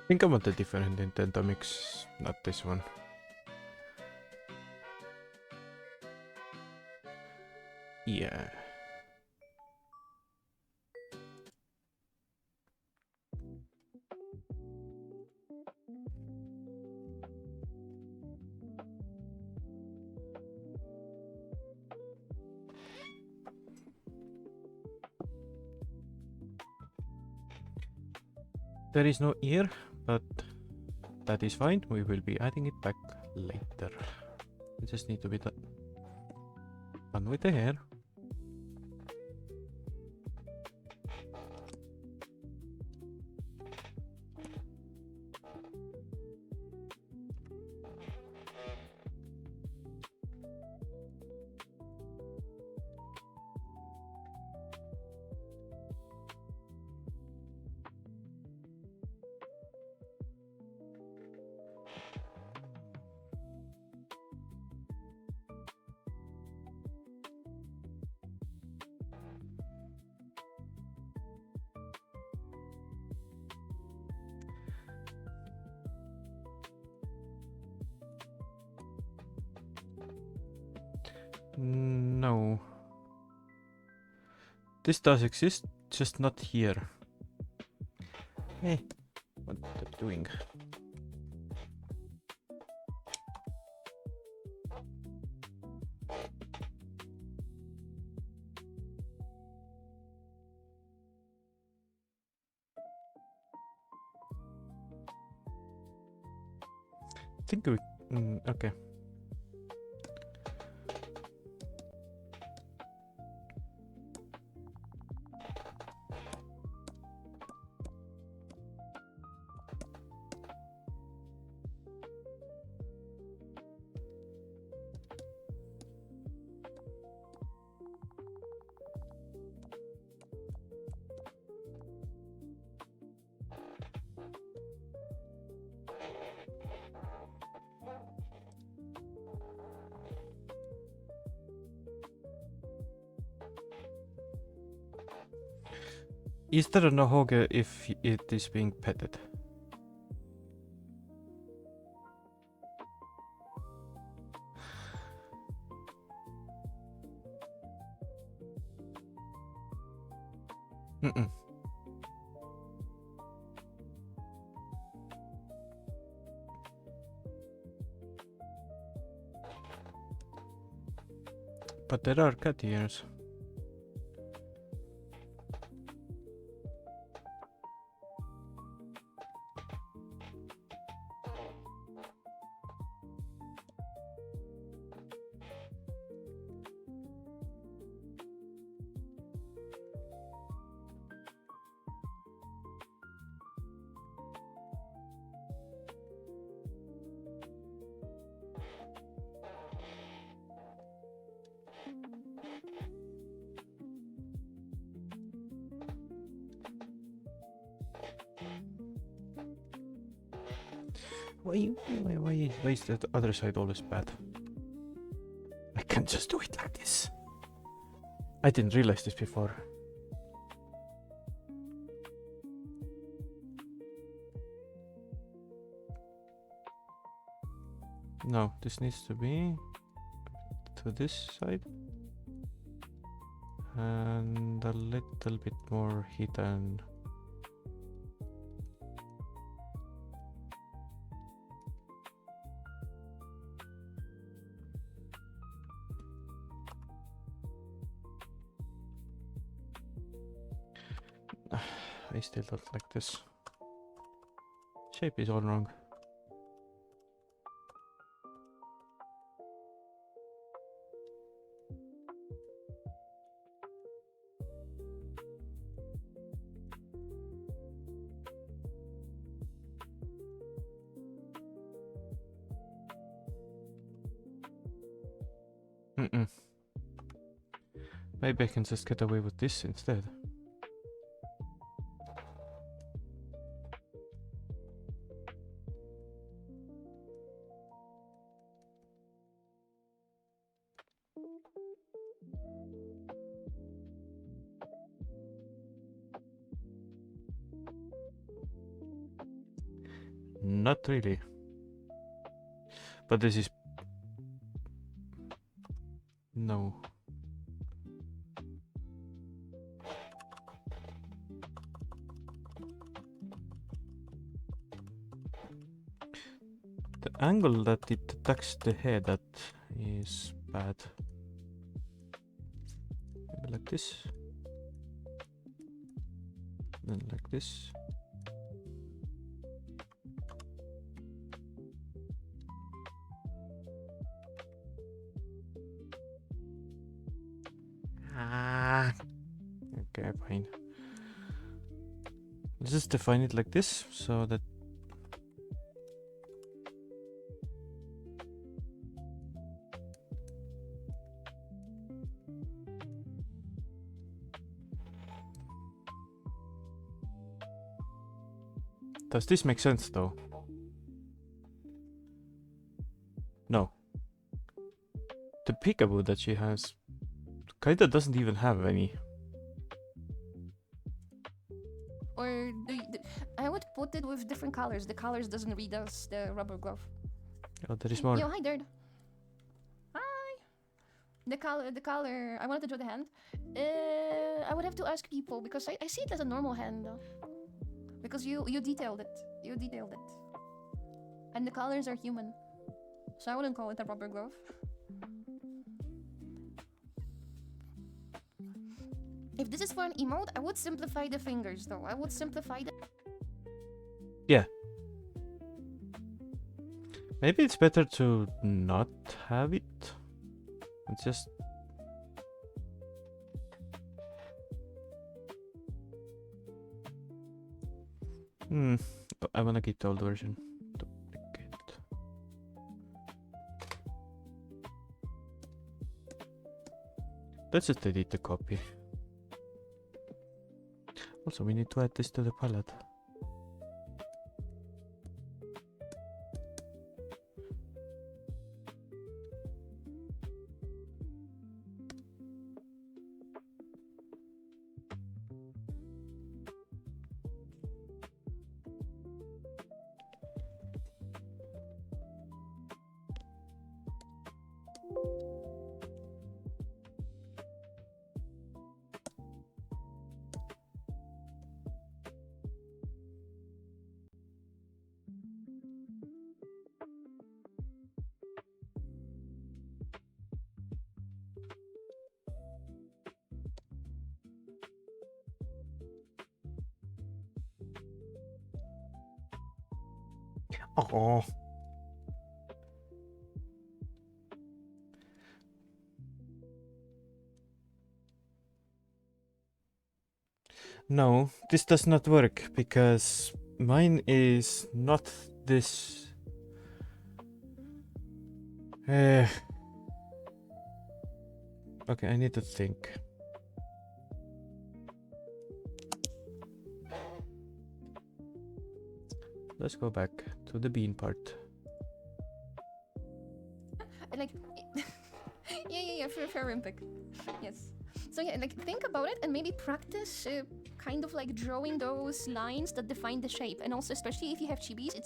Think about the different Nintendo mix, not this one. Yeah. There is no ear, but that is fine. We will be adding it back later. We just need to be done with the hair. No. This does exist, just not here. Hey, what are you doing? I think we... okay. Is there a Nahoge if it is being petted? Mm-mm. But there are cat ears. Why is the other side always bad? I can't just do it like this. I didn't realize this before. No, this needs to be to this side. And a little bit more hidden. I still don't like this. Shape is all wrong. Maybe I can just get away with this instead. Not really. But this is... No. The angle that it attacks the head at is bad. Maybe like this. Then like this. Okay, fine. Let's just define it like this, so that... Does this make sense though? No. The peekaboo that she has kinda doesn't even have any. Or I would put it with different colors. The colors doesn't read as the rubber glove. Oh, there is more. Yo, hi, Dirt. Hi. The color. I wanted to draw the hand. I would have to ask people because I see it as a normal hand. Because you detailed it. You detailed it. And the colors are human. So I wouldn't call it a rubber glove. If this is for an emote, I would simplify the fingers though. I would simplify the... Yeah. Maybe it's better to not have it. It's just... I wanna keep the old version. Duplicate. Let's just edit the copy. Also, we need to add this to the palette. Oh. No, this does not work because mine is not this. Okay, I need to think. Let's go back to the bean part. Like, yeah, fair impact. Yes. So yeah, like think about it and maybe practice kind of like drawing those lines that define the shape. And also, especially if you have chibis, it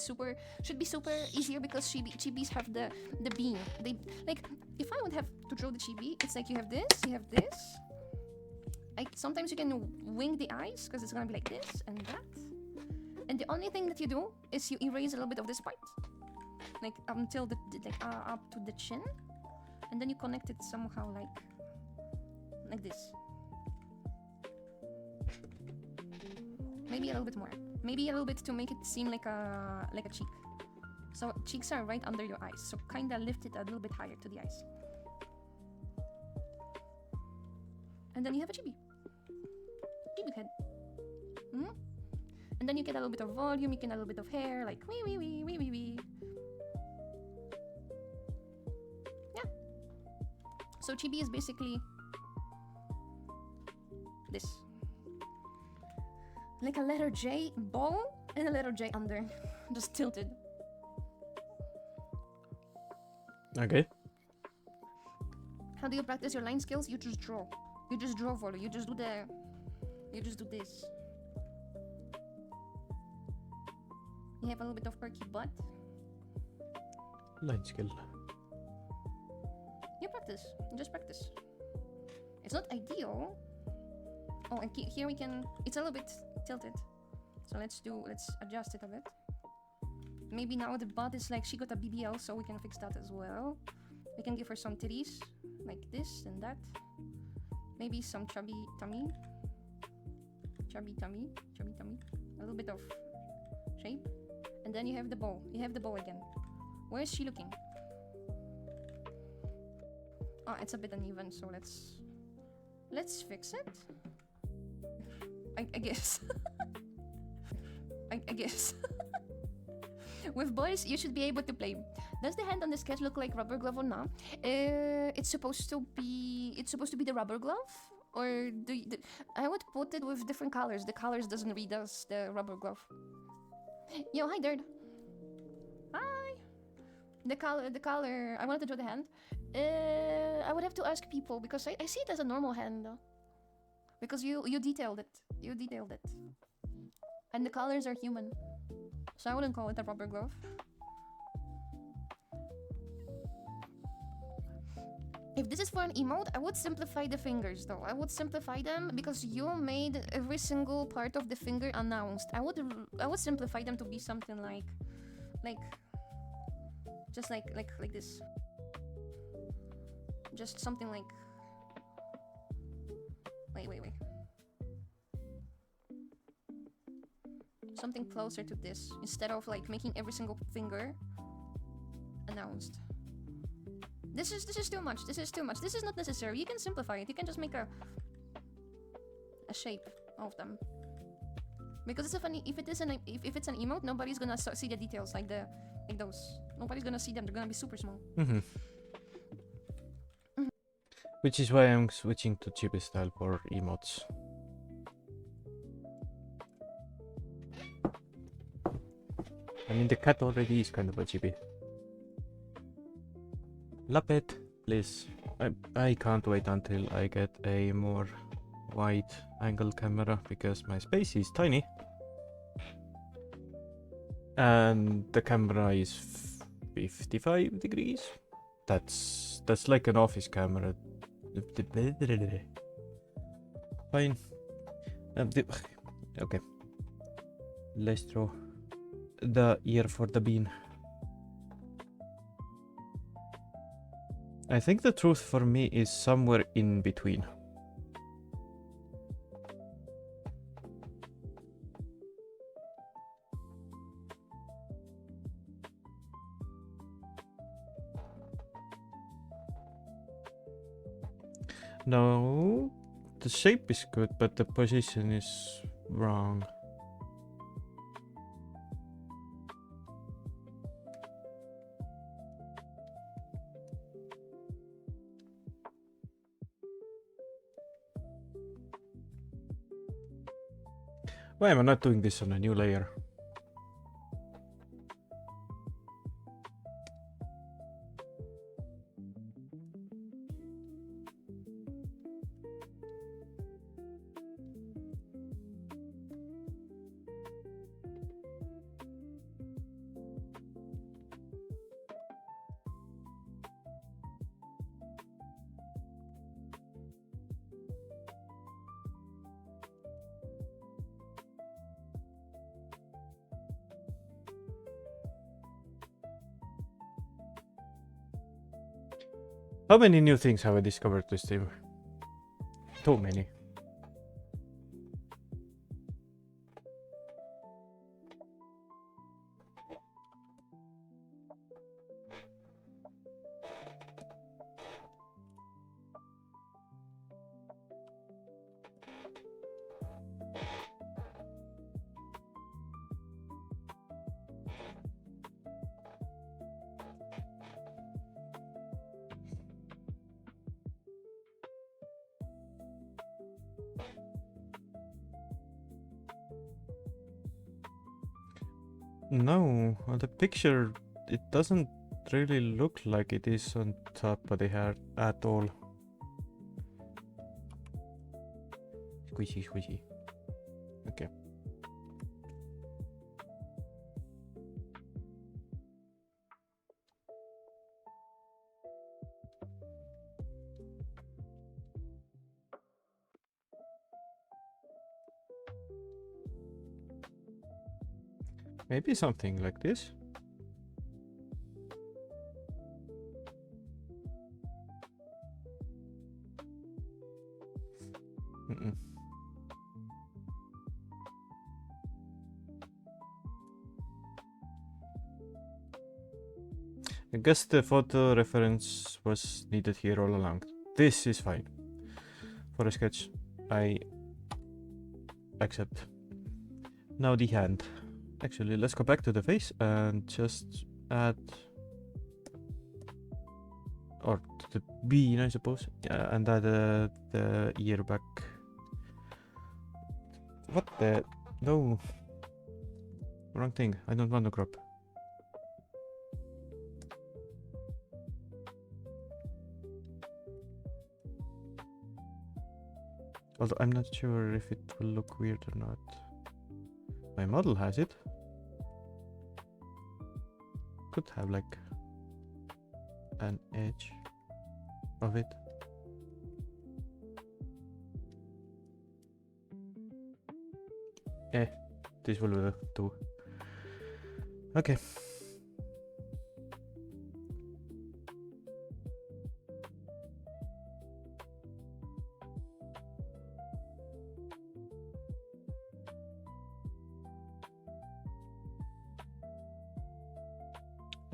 should be super easier because chibis have the beam. They like if I would have to draw the chibi, it's like you have this. Like sometimes you can wing the eyes because it's gonna be like this and that. And the only thing that you do is you erase a little bit of this part, like until up to the chin, and then you connect it somehow like this. Maybe a little bit more. Maybe a little bit to make it seem like a cheek. So cheeks are right under your eyes. So kinda lift it a little bit higher to the eyes. And then you have a chibi head. And then you get a little bit of volume, you get a little bit of hair, like wee. Yeah. So chibi is basically this. Like a letter J bow and a letter J under. Just tilted. Okay. How do you practice your line skills? You just draw. You just draw follow. You just do this. You have a little bit of perky butt. Line skill. You practice. Just practice. It's not ideal. Oh, and here we can... It's a little bit tilted. So let's adjust it a bit. Maybe now the butt is like she got a BBL, so we can fix that as well. We can give her some titties, like this and that. Maybe some chubby tummy. Chubby tummy. A little bit of shape. And then you have the bow. You have the bow again. Where is she looking? Oh, it's a bit uneven, so let's fix it. I guess. I guess. With boys, you should be able to play. Does the hand on the sketch look like rubber glove or not? It's supposed to be the rubber glove, or I would put it with different colors. The colors doesn't read us the rubber glove. Yo, hi, Dirt. Hi. The color. I wanted to draw the hand. I would have to ask people because I see it as a normal hand. Because you detailed it. You detailed it. And the colors are human. So I wouldn't call it a rubber glove. If this is for an emote, I would simplify the fingers though. I would simplify them because you made every single part of the finger announced. I would simplify them to be something like just like this. Just something like wait. Something closer to this instead of like making every single finger announced. This is too much. This is too much. This is not necessary. You can simplify it. You can just make a shape of them. Because if it's an emote, nobody's gonna see the details like those. Nobody's gonna see them. They're gonna be super small. Which is why I'm switching to chibi style for emotes. I mean, the cat already is kind of a chibi. Lapet, please. I can't wait until I get a more wide angle camera because my space is tiny. And the camera is 55 degrees. That's like an office camera. Fine. Okay. Let's draw the ear for the bean. I think the truth for me is somewhere in between. No, the shape is good, but the position is wrong. Why am I not doing this on a new layer? How many new things have I discovered this team? Too many. No, on the picture it doesn't really look like it is on top of the hair at all. Squishy. Okay. Maybe something like this. Mm-mm. I guess the photo reference was needed here all along. This is fine. For a sketch, I accept. Now the hand. Actually, let's go back to the face and just add... or to the bean, I suppose. Yeah, and add the ear back. What the... No. Wrong thing. I don't want to crop. Although I'm not sure if it will look weird or not. My model has it. Could have like an edge of it. This will do. Okay.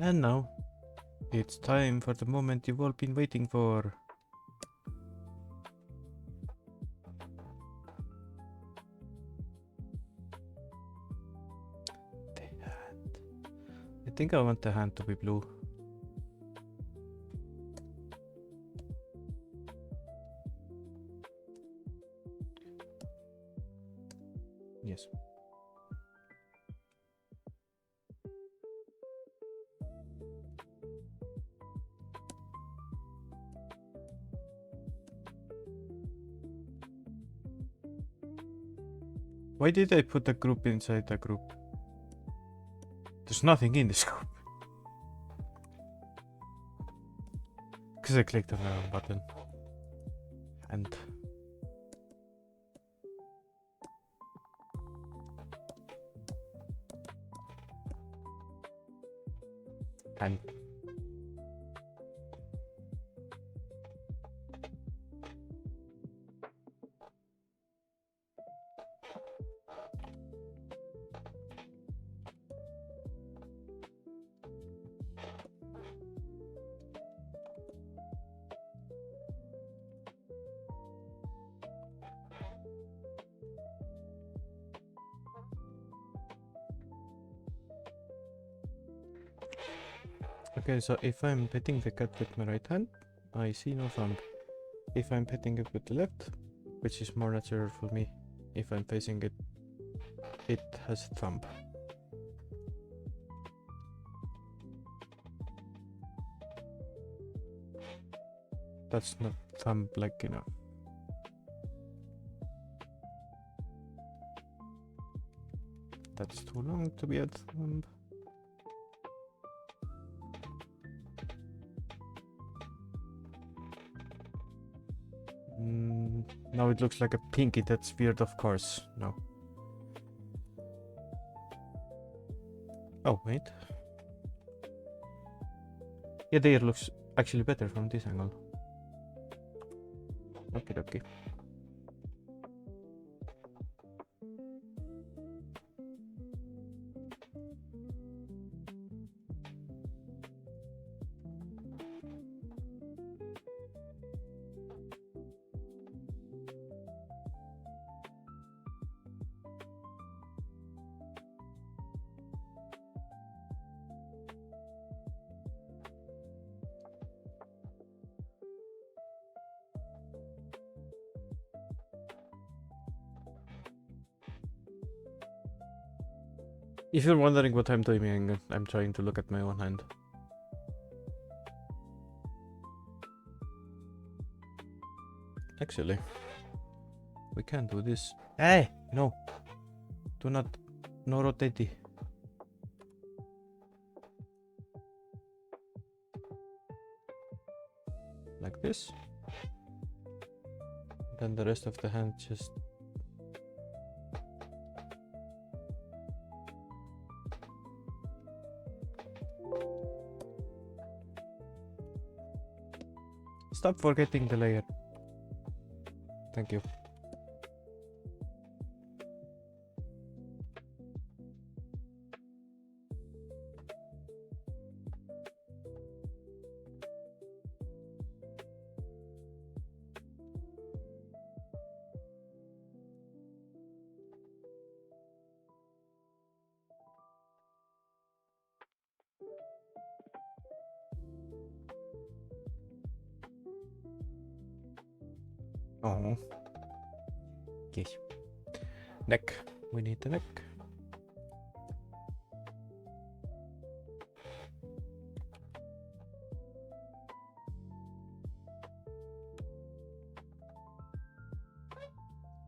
And now, it's time for the moment you've all been waiting for. The hand. I think I want the hand to be blue. Yes. Why did I put a group inside a group? There's nothing in this group. Because I clicked on the wrong button. And... Okay, so if I'm petting the cat with my right hand, I see no thumb. If I'm petting it with the left, which is more natural for me, if I'm facing it, it has a thumb. That's not thumb-like enough. That's too long to be a thumb. Now it looks like a pinky. That's weird, of course. No. Oh, wait. Yeah, there looks actually better from this angle. Okay. If you're wondering what I'm doing, I'm trying to look at my own hand. Actually, we can do this. Hey! No! Do not... No rotate. Like this. Then the rest of the hand just... Stop forgetting the layer. Thank you. Oh. Okay. Neck. We need the neck.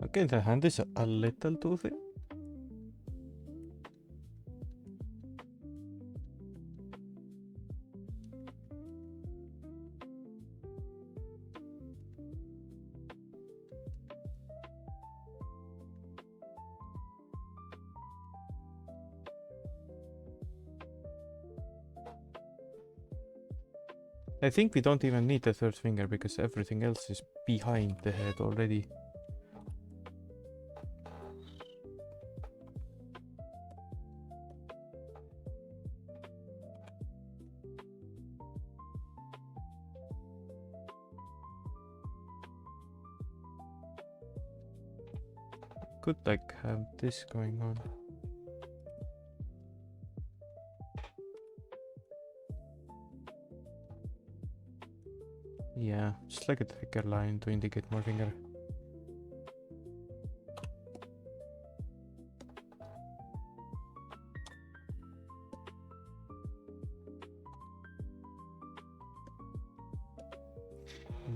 Okay, the hand is a little too thin. I think we don't even need the third finger because everything else is behind the head already. Could like have this going on. Yeah, just like a thicker line to indicate more finger.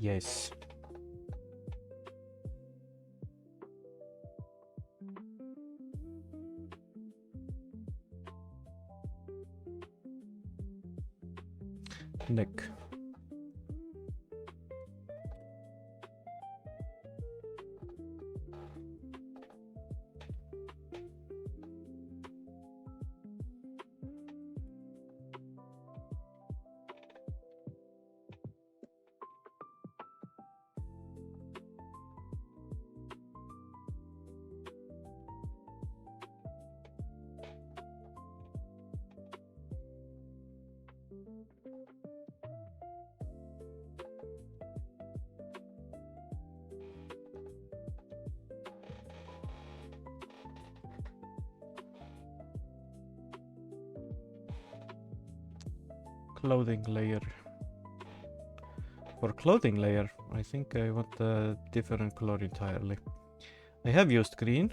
Yes. Neck. Clothing layer. For clothing layer, I think I want a different color entirely. I have used green,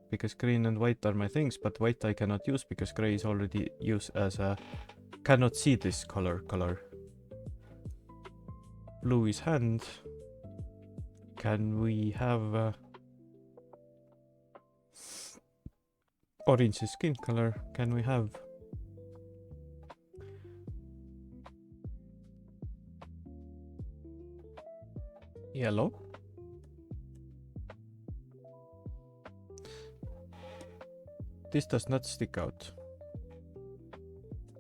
because green and white are my things, but white I cannot use because gray is already used as a cannot see this color. Blue is hand. Can we have orange is skin color? Can we have yellow? This does not stick out.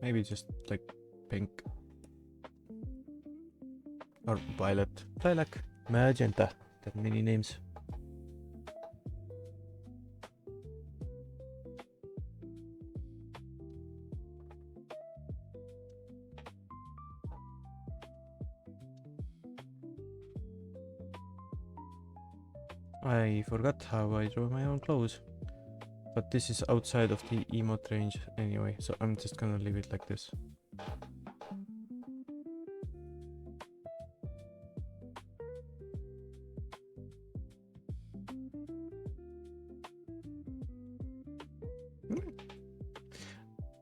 Maybe just like pink. Or violet. Lilac. Magenta. There are many names. I forgot how I draw my own clothes. But this is outside of the emote range anyway, so I'm just gonna leave it like this.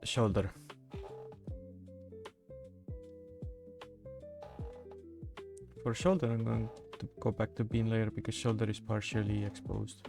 Shoulder. For shoulder, I'm going to go back to bean layer because shoulder is partially exposed.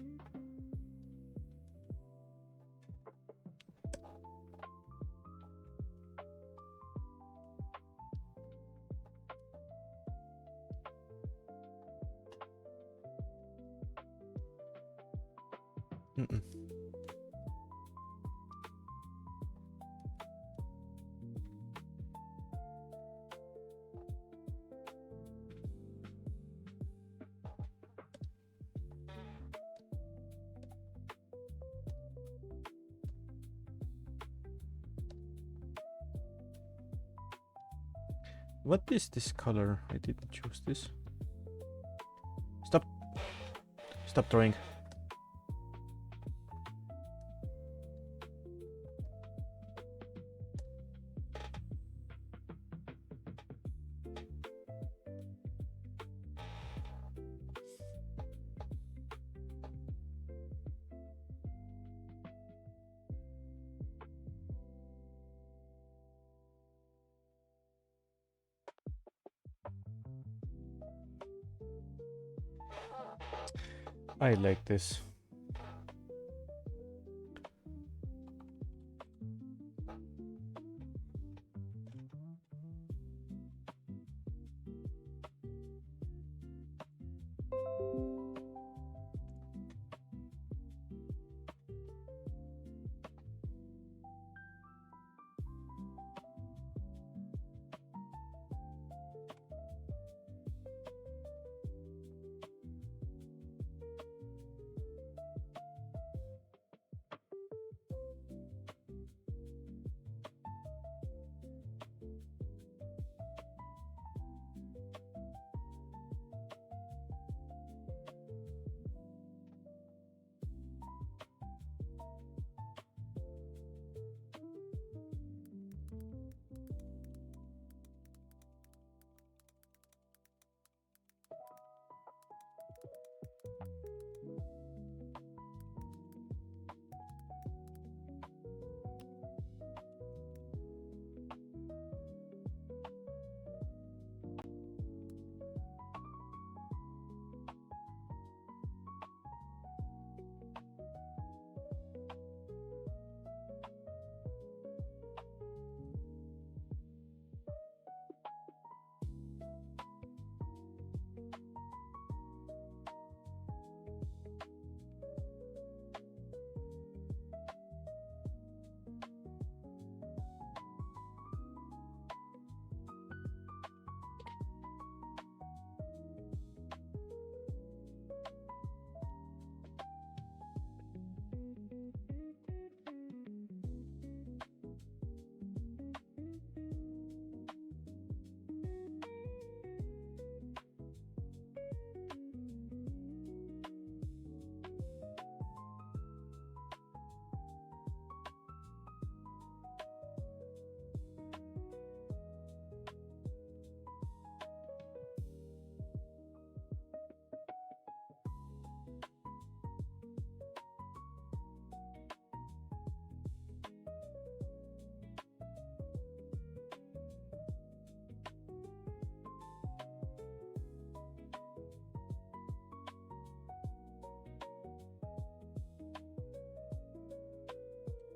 What is this color? I didn't choose this. Stop. Stop drawing. I like this.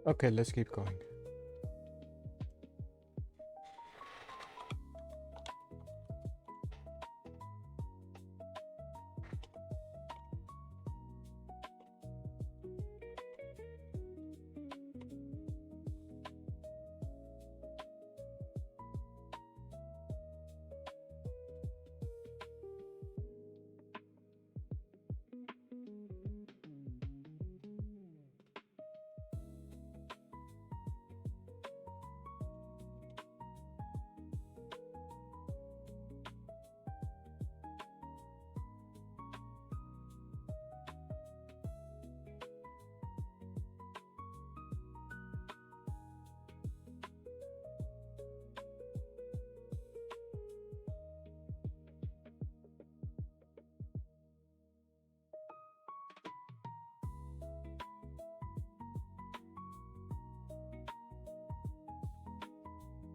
Okay, let's keep going.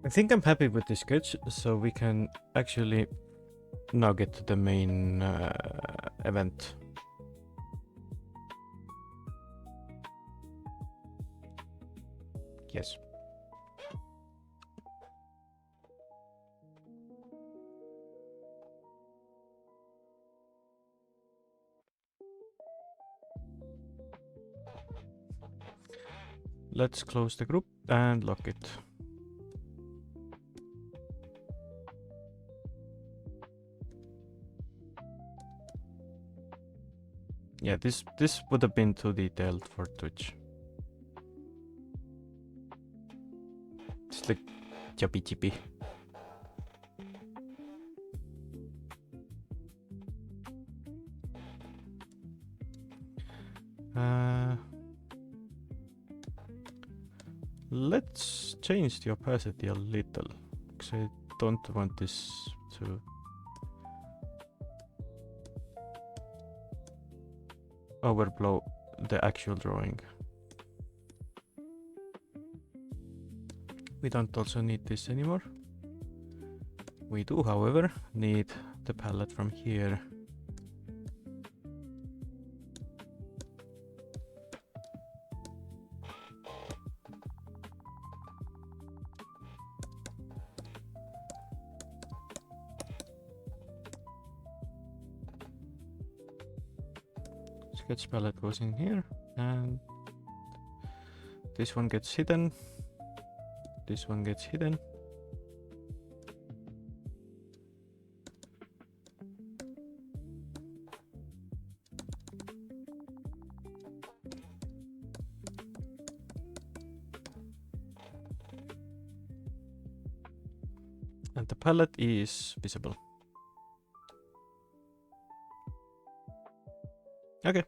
I think I'm happy with this sketch, so we can actually now get to the main event. Yes. Let's close the group and lock it. Yeah, this would have been too detailed for Twitch. It's like chippy chippy. change the opacity a little, because I don't want this to overblow the actual drawing. We don't also need this anymore. We do, however, need the palette from here. Sketch palette goes in here, and this one gets hidden. This one gets hidden. And the palette is visible. Okay.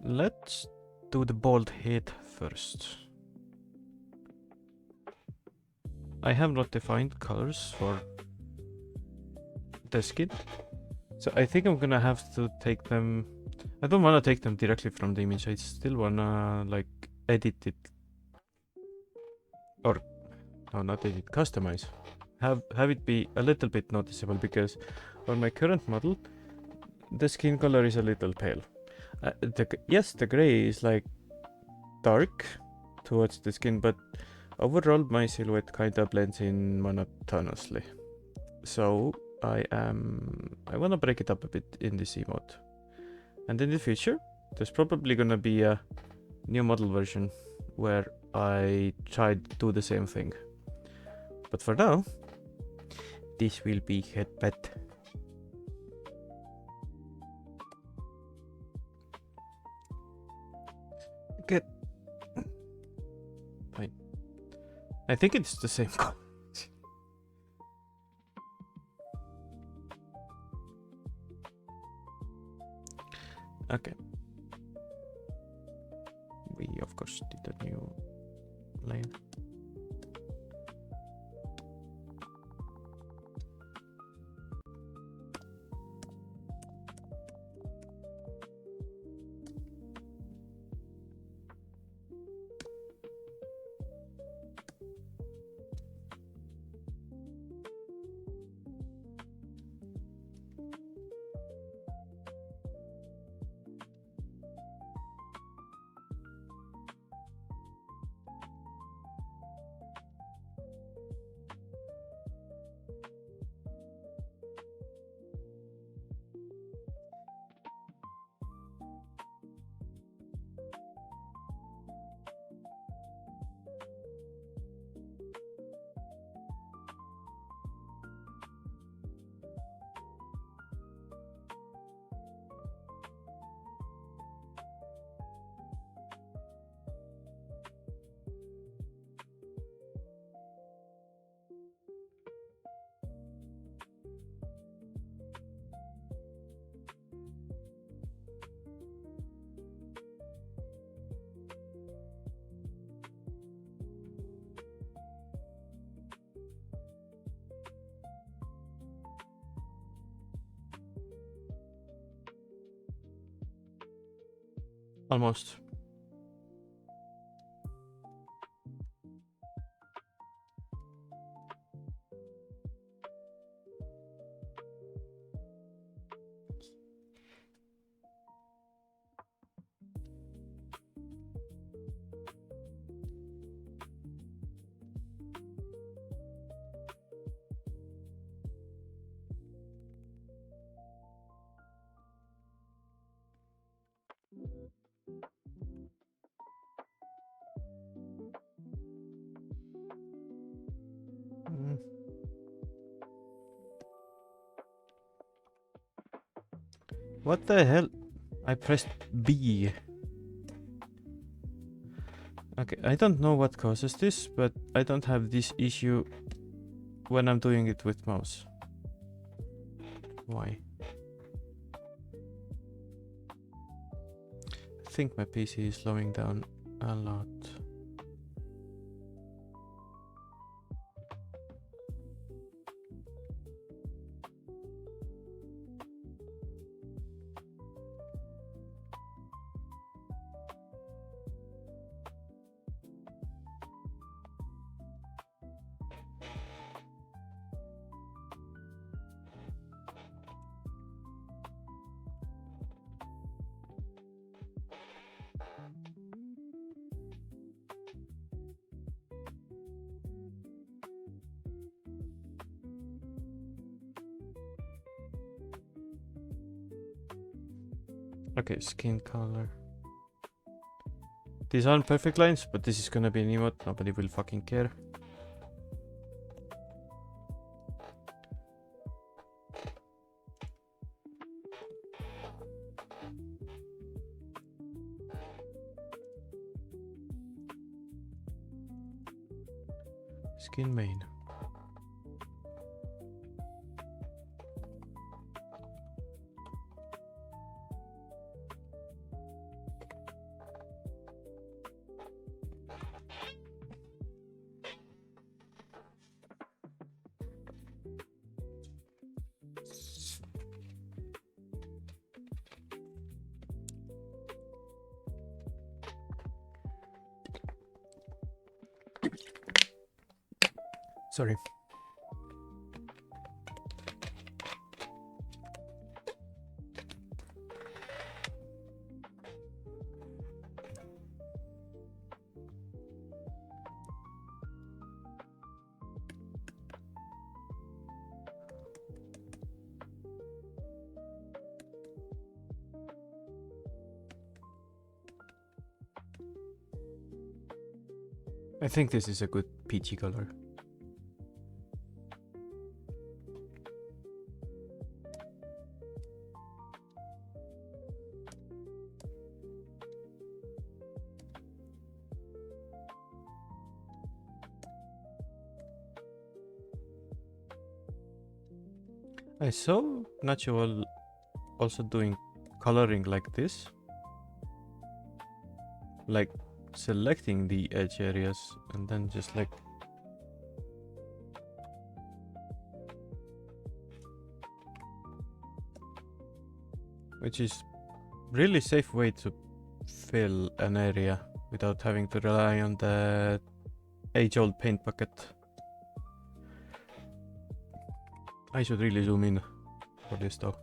Let's do the bald head first. I have not defined colors for the skin, so I think I'm gonna have to take them. I don't wanna take them directly from the image. I still wanna like edit it, or no, not edit, customize. Have it be a little bit noticeable, because on my current model, the skin color is a little pale. Yes, the gray is like dark towards the skin, but overall my silhouette kinda blends in monotonously. So I wanna break it up a bit in this emote. And in the future, there's probably gonna be a new model version where I try to do the same thing. But for now, this will be headband. Good. Fine. I think it's the same color. Okay. We of course did a new layer. Almost. What the hell? I pressed B. Okay, I don't know what causes this, but I don't have this issue when I'm doing it with mouse. Why? I think my PC is slowing down a lot. Okay, skin color. These aren't perfect lines, but this is gonna be an emote. Nobody will fucking care. Skin main. Sorry. I think this is a good peachy color. I saw Nacu also doing coloring like this. Like selecting the edge areas and then just like which is really safe way to fill an area without having to rely on the age-old paint bucket. I should really zoom in for this though.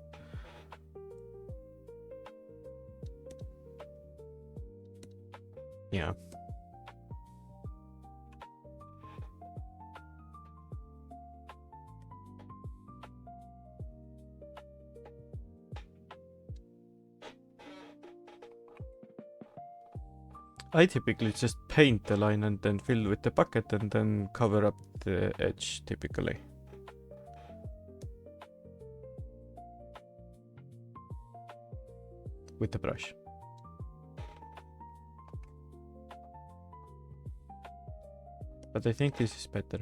Yeah. I typically just paint the line and then fill with the bucket and then cover up the edge typically. With the brush. But I think this is better.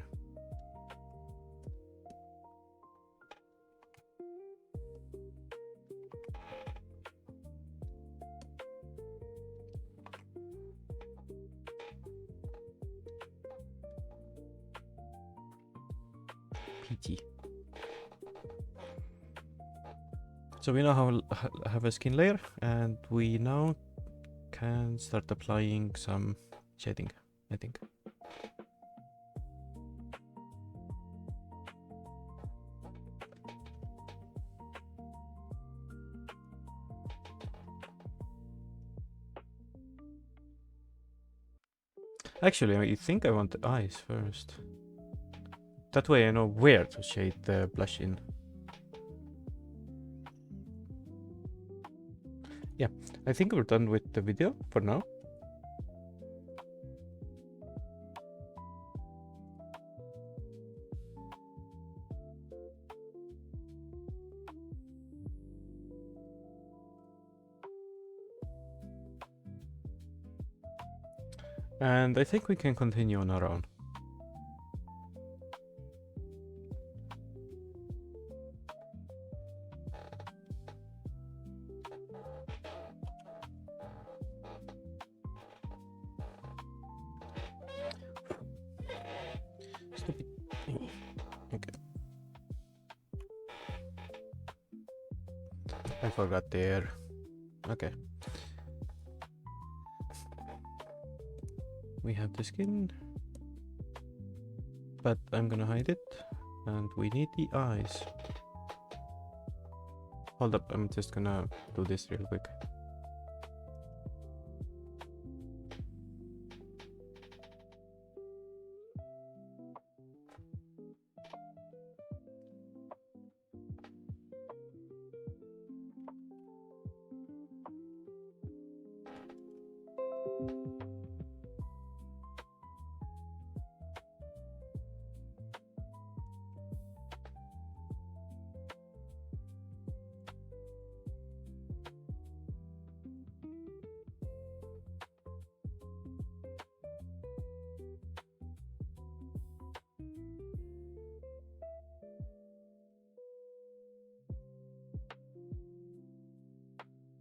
Peachy. So we now have a skin layer and we now can start applying some shading, I think. Actually, I think I want the eyes first. That way I know where to shade the blush in. Yeah, I think we're done with the video for now. And I think we can continue on our own. Stupid. Okay. I forgot there. Okay. We have the skin, but I'm gonna hide it, and we need the eyes. Hold up, I'm just gonna do this real quick.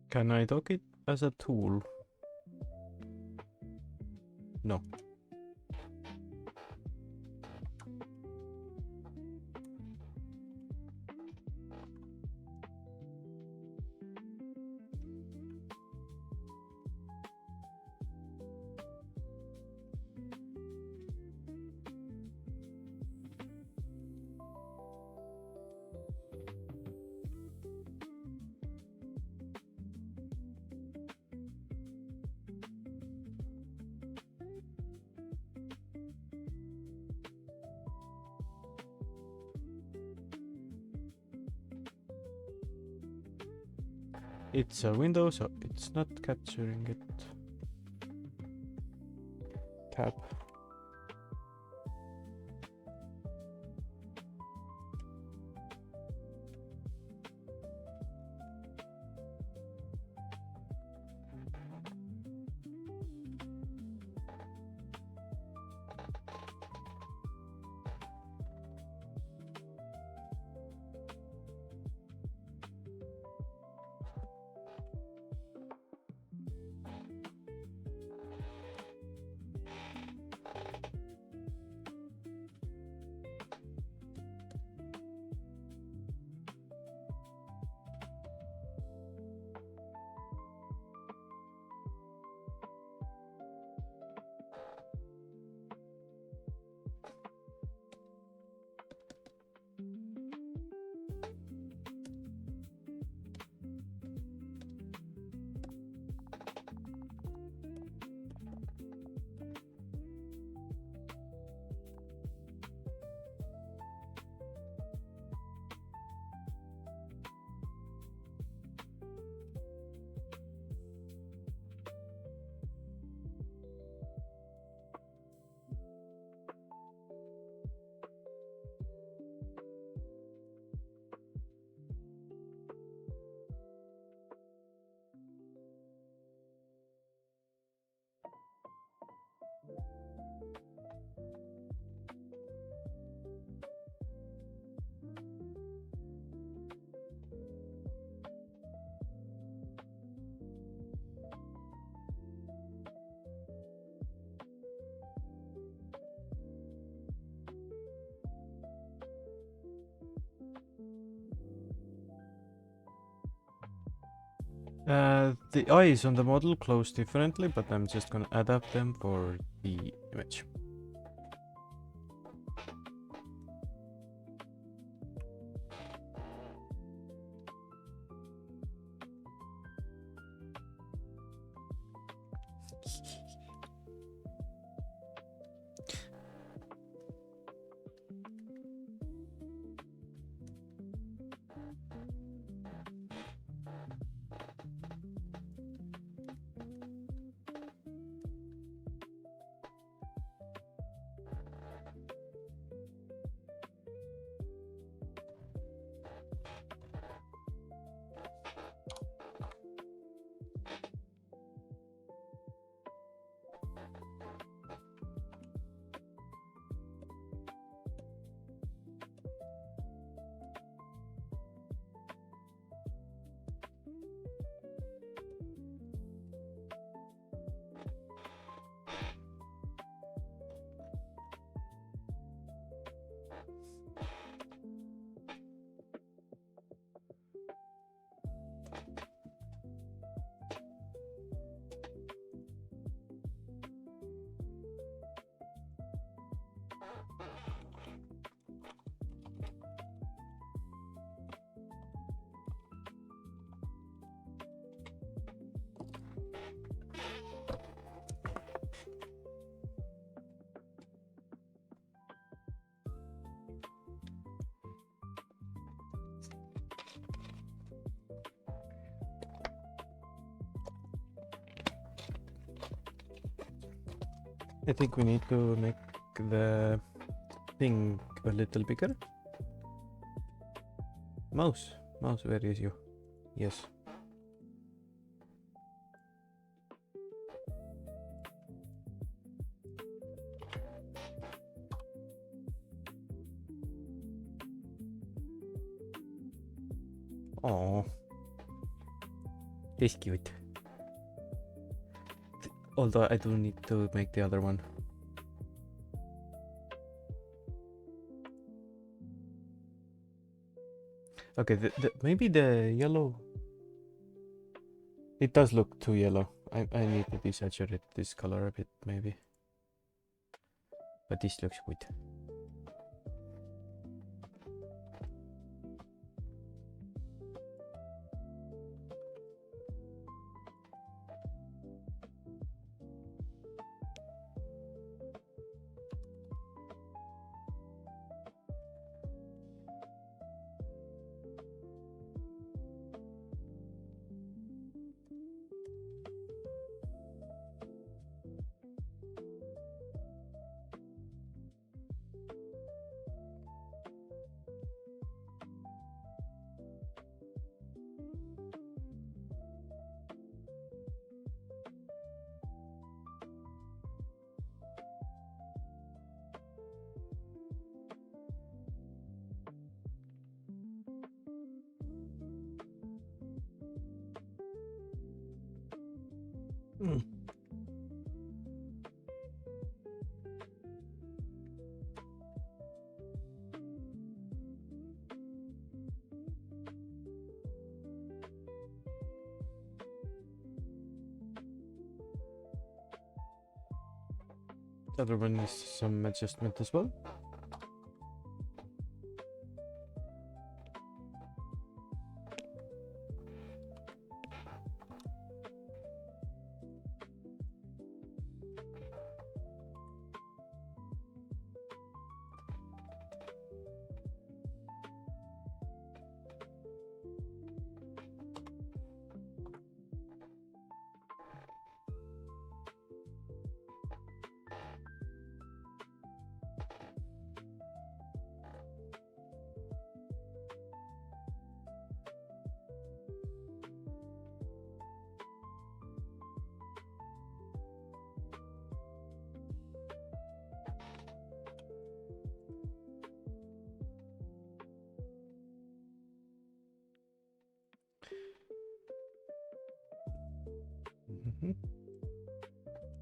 Can I dock it as a tool? No. It's a window, so it's not capturing it. Tab. The eyes on the model close differently, but I'm just gonna adapt them for the image. I think we need to make the thing a little bigger. Mouse, where is you? Yes. Oh. This cute. Although I do need to make the other one. Okay, maybe the yellow. It does look too yellow. I need to desaturate this color a bit, maybe. But this looks good. The other one is some adjustment as well.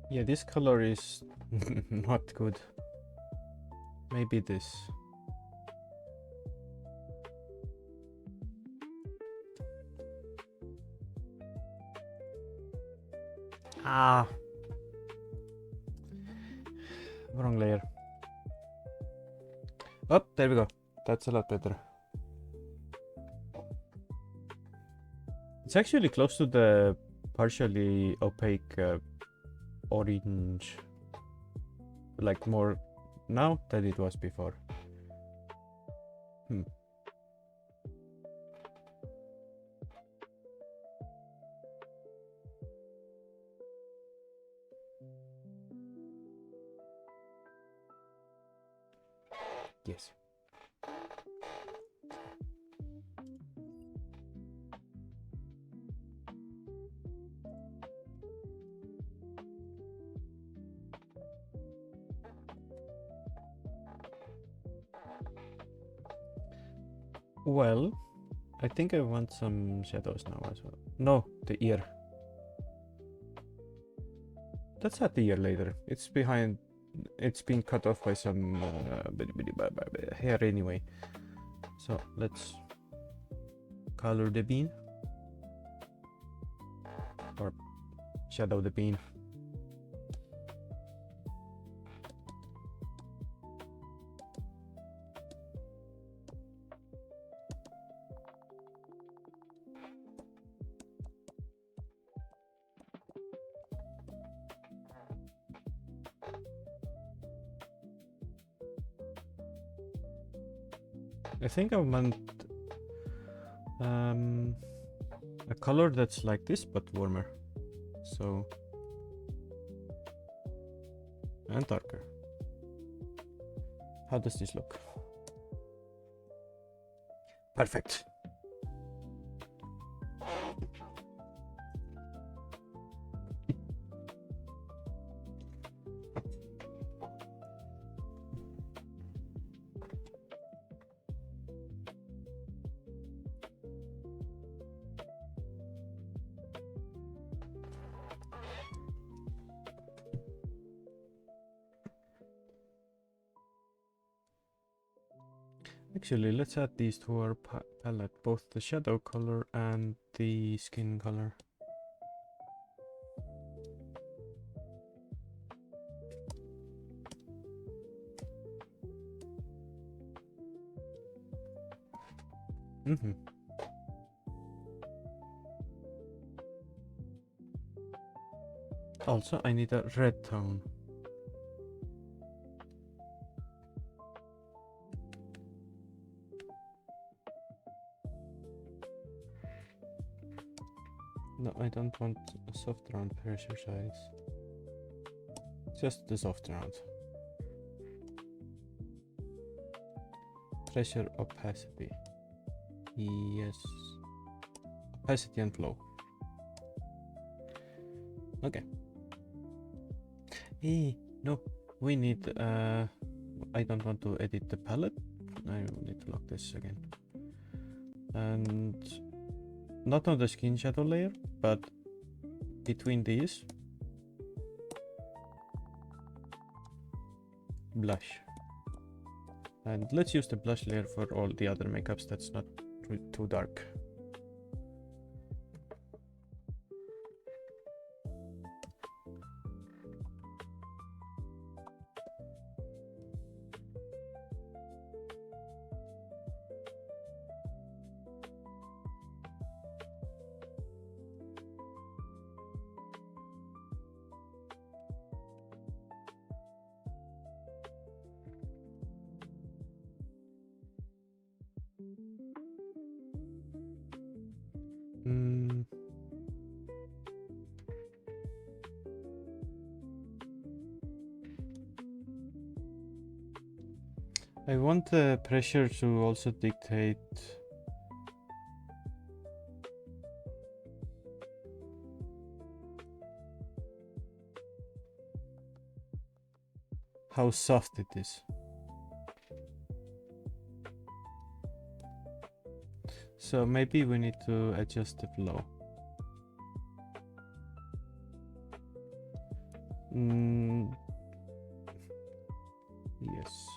Yeah, this color is not good. Maybe this. Ah, wrong layer. Oh, there we go. That's a lot better. It's actually close to the partially opaque orange, like more now than it was before. Yes. Well, I think I want some shadows now as well. No, the ear. Let's add the ear later. It's behind. It's been cut off by some hair anyway. So let's color the bean. Or shadow the bean. I think I want a color that's like this but warmer. So and darker. How does this look? Perfect. Actually, let's add these to our palette, both the shadow color and the skin color. Also, I need a red tone. No, I don't want a soft round pressure size. Just the soft round. Pressure opacity. Yes. Opacity and flow. Okay. No, we need, I don't want to edit the palette. I need to lock this again. And not on the skin shadow layer, but between these, blush. And let's use the blush layer for all the other makeups that's not too dark. I want the pressure to also dictate how soft it is. So maybe we need to adjust the flow. Yes.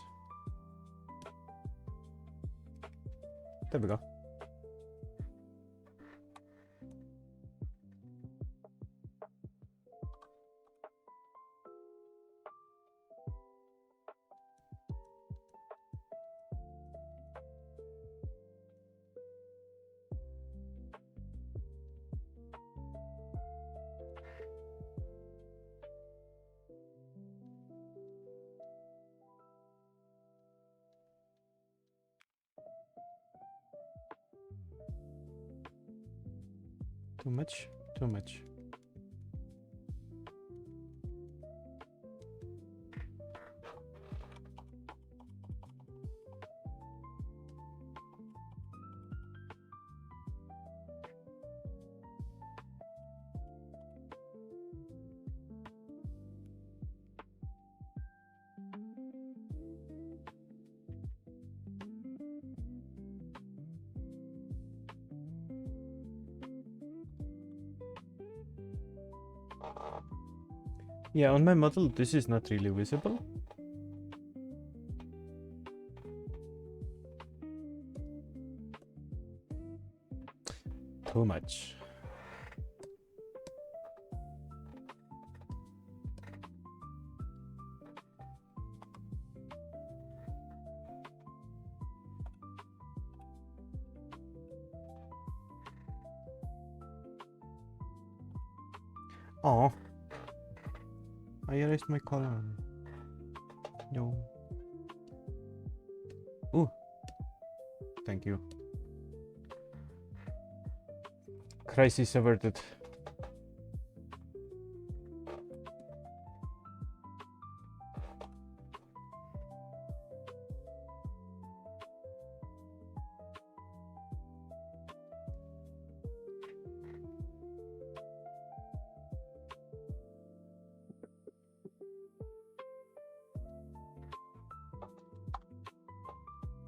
There we go. Too much? Too much. Yeah, on my model, this is not really visible. Too much. Oh, I erased my column. No. Ooh. Thank you. Crisis averted.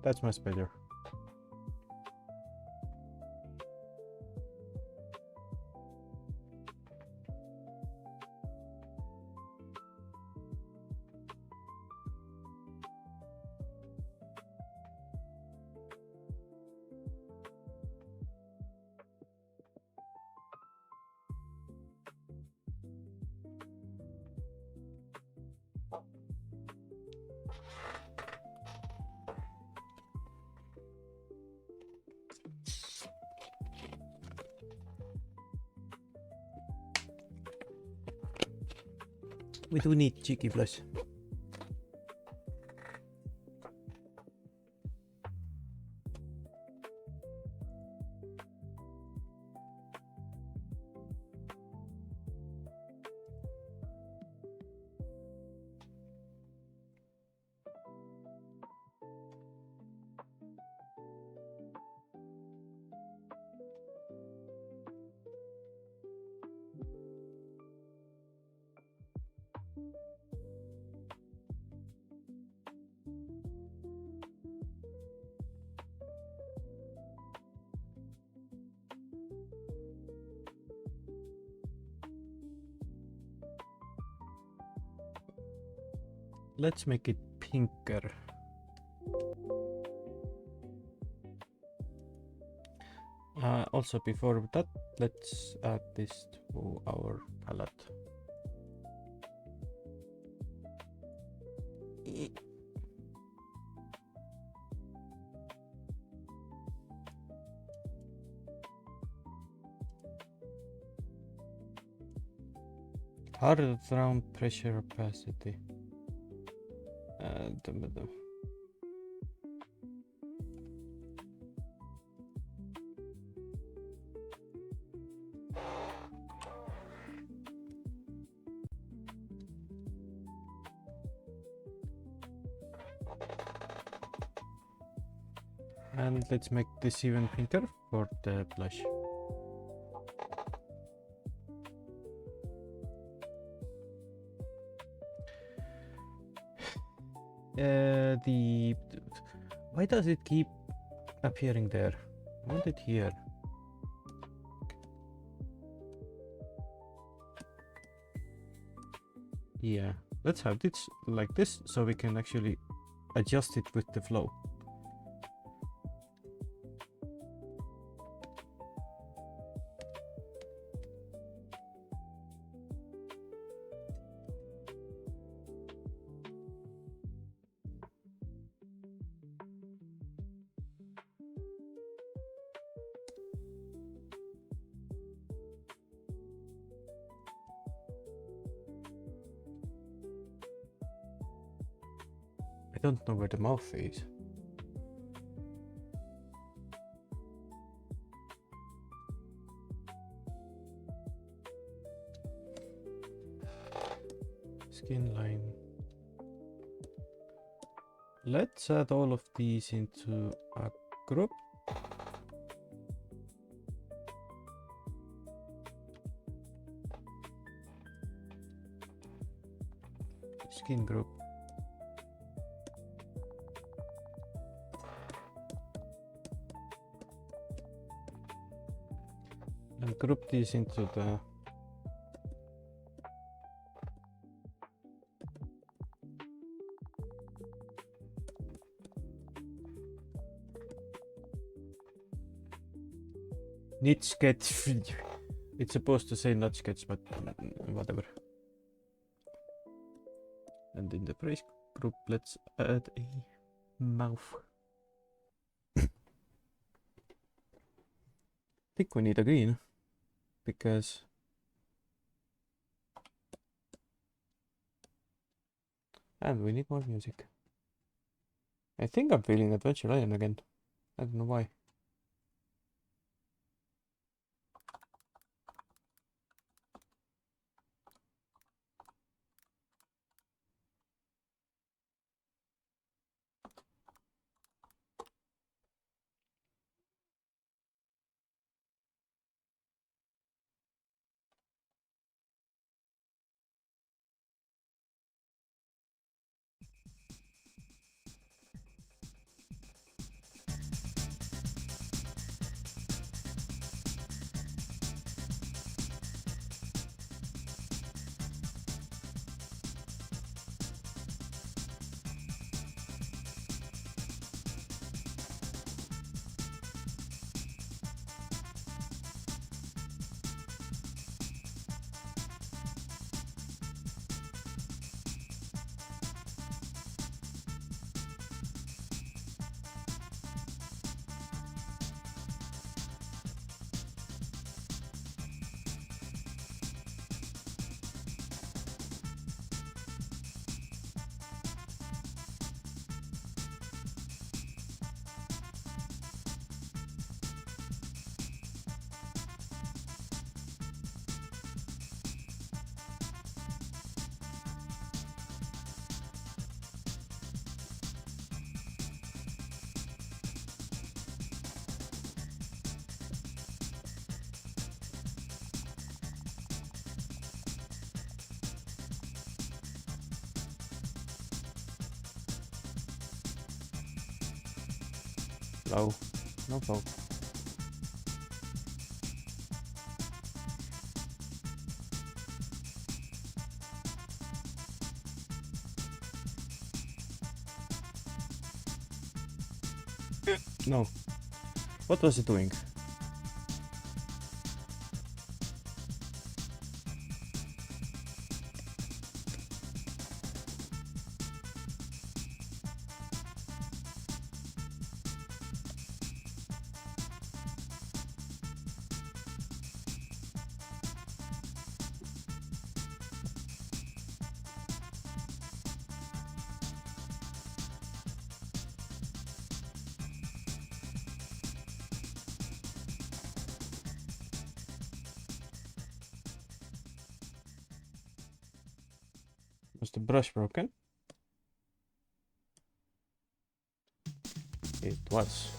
That's much better. We do need cheeky blush. Let's make it pinker. Also, before that, let's add this to our palette. Hard round pressure opacity. And let's make this even pinker for the blush. Why does it keep appearing there? I want it here. Yeah, let's have this like this so we can actually adjust it with the flow. I don't know where the mouth is. Skin line. Let's add all of these into a group. Skin group. And group these into the knit sketch. It's supposed to say not sketch, but whatever. And in the brace group, let's add a mouth. I think we need a green because and we need more music. I think I'm feeling Adventure Island again. I don't know why. Flow. No flow. No. What was it doing? Was the brush broken? It was.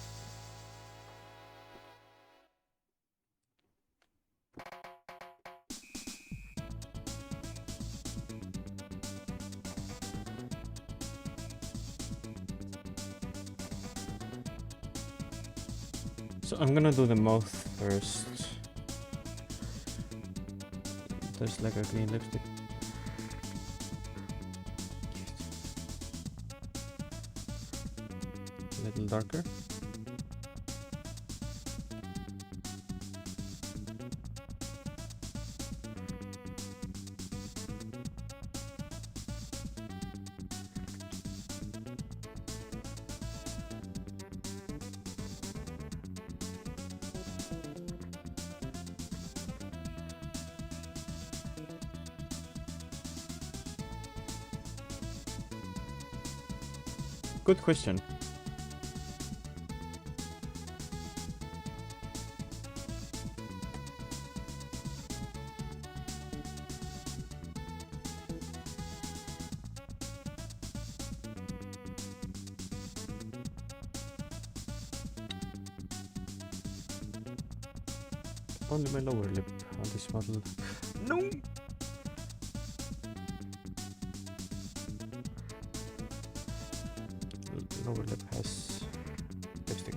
So I'm gonna do the mouth first. There's like a green lipstick. A little darker. Good question. Only my lower lip on this model. No! Lower lip has lipstick.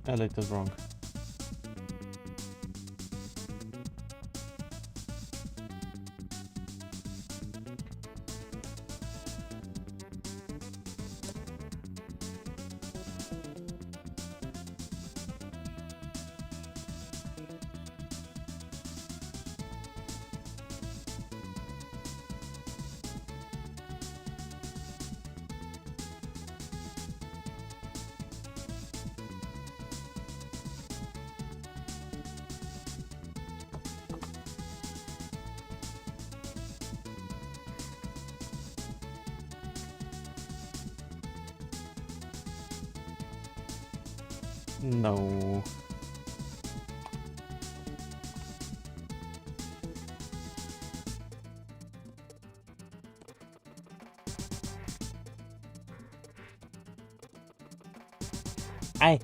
A little wrong. No. Ay.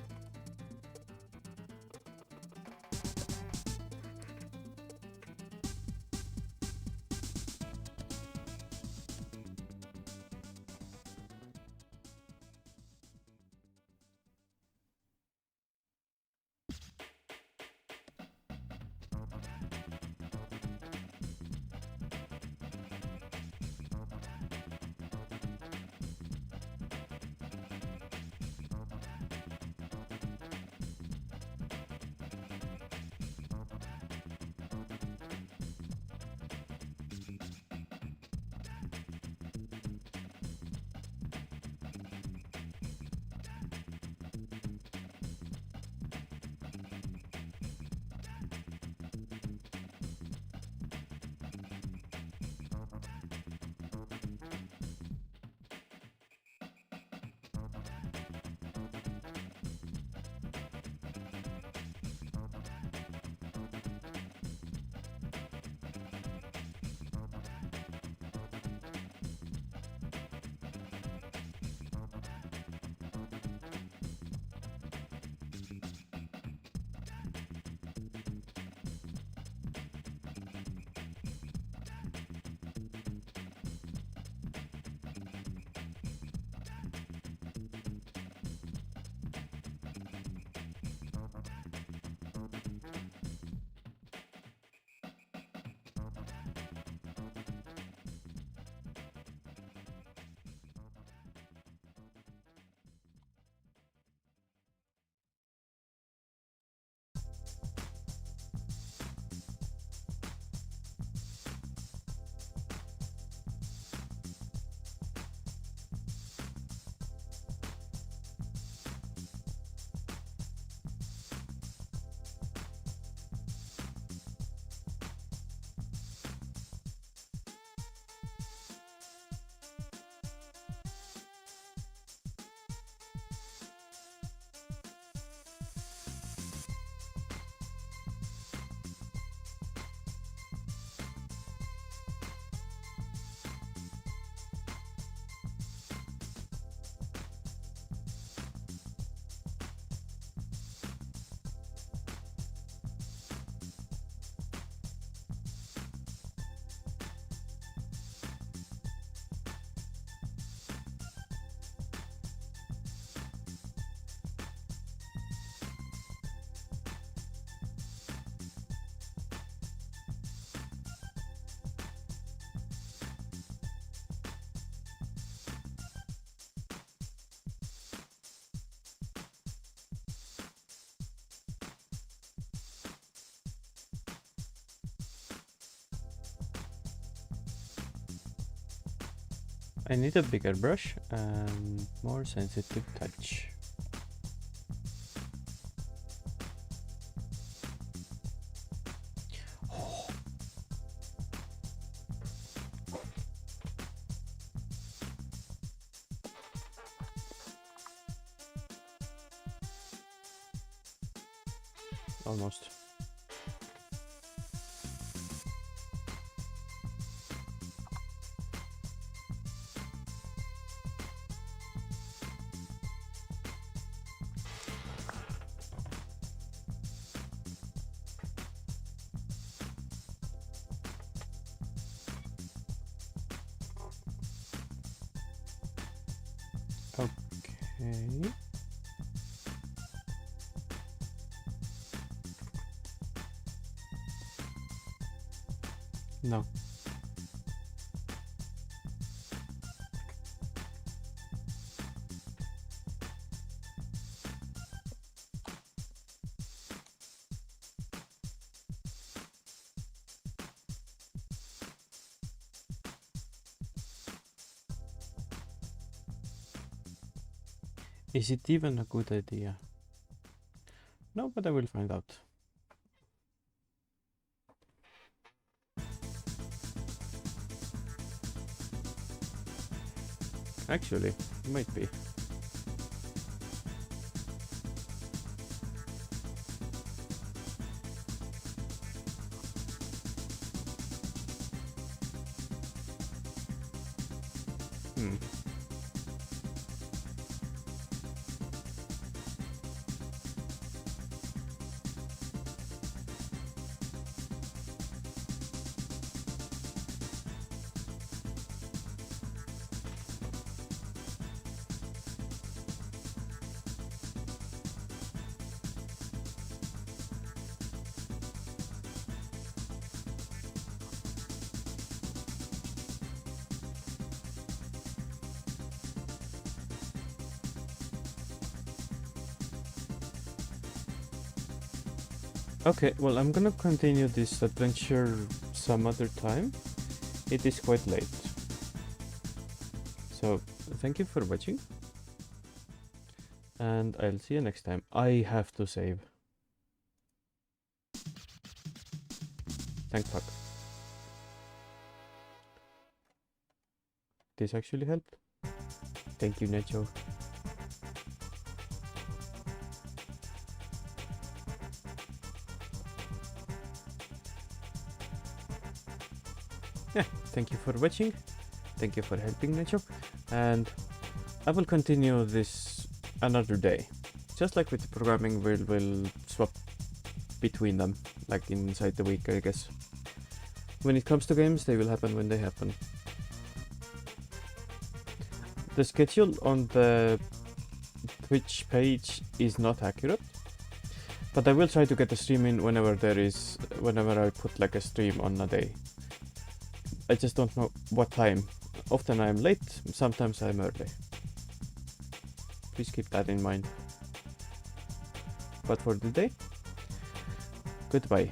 I need a bigger brush and more sensitive touch. Almost. Okay. No. Is it even a good idea? No, but I will find out. Actually, might be. Okay, well, I'm gonna continue this adventure some other time. It is quite late. So, thank you for watching. And I'll see you next time. I have to save. Thank fuck. This actually helped. Thank you, Nacho. Yeah, thank you for watching. Thank you for helping, Nacho. And I will continue this another day. Just like with the programming, we'll swap between them, like inside the week, I guess. When it comes to games, they will happen when they happen. The schedule on the Twitch page is not accurate, but I will try to get a stream in whenever I put like a stream on a day. I just don't know what time. Often I'm late, sometimes I'm early. Please keep that in mind. But for today, goodbye.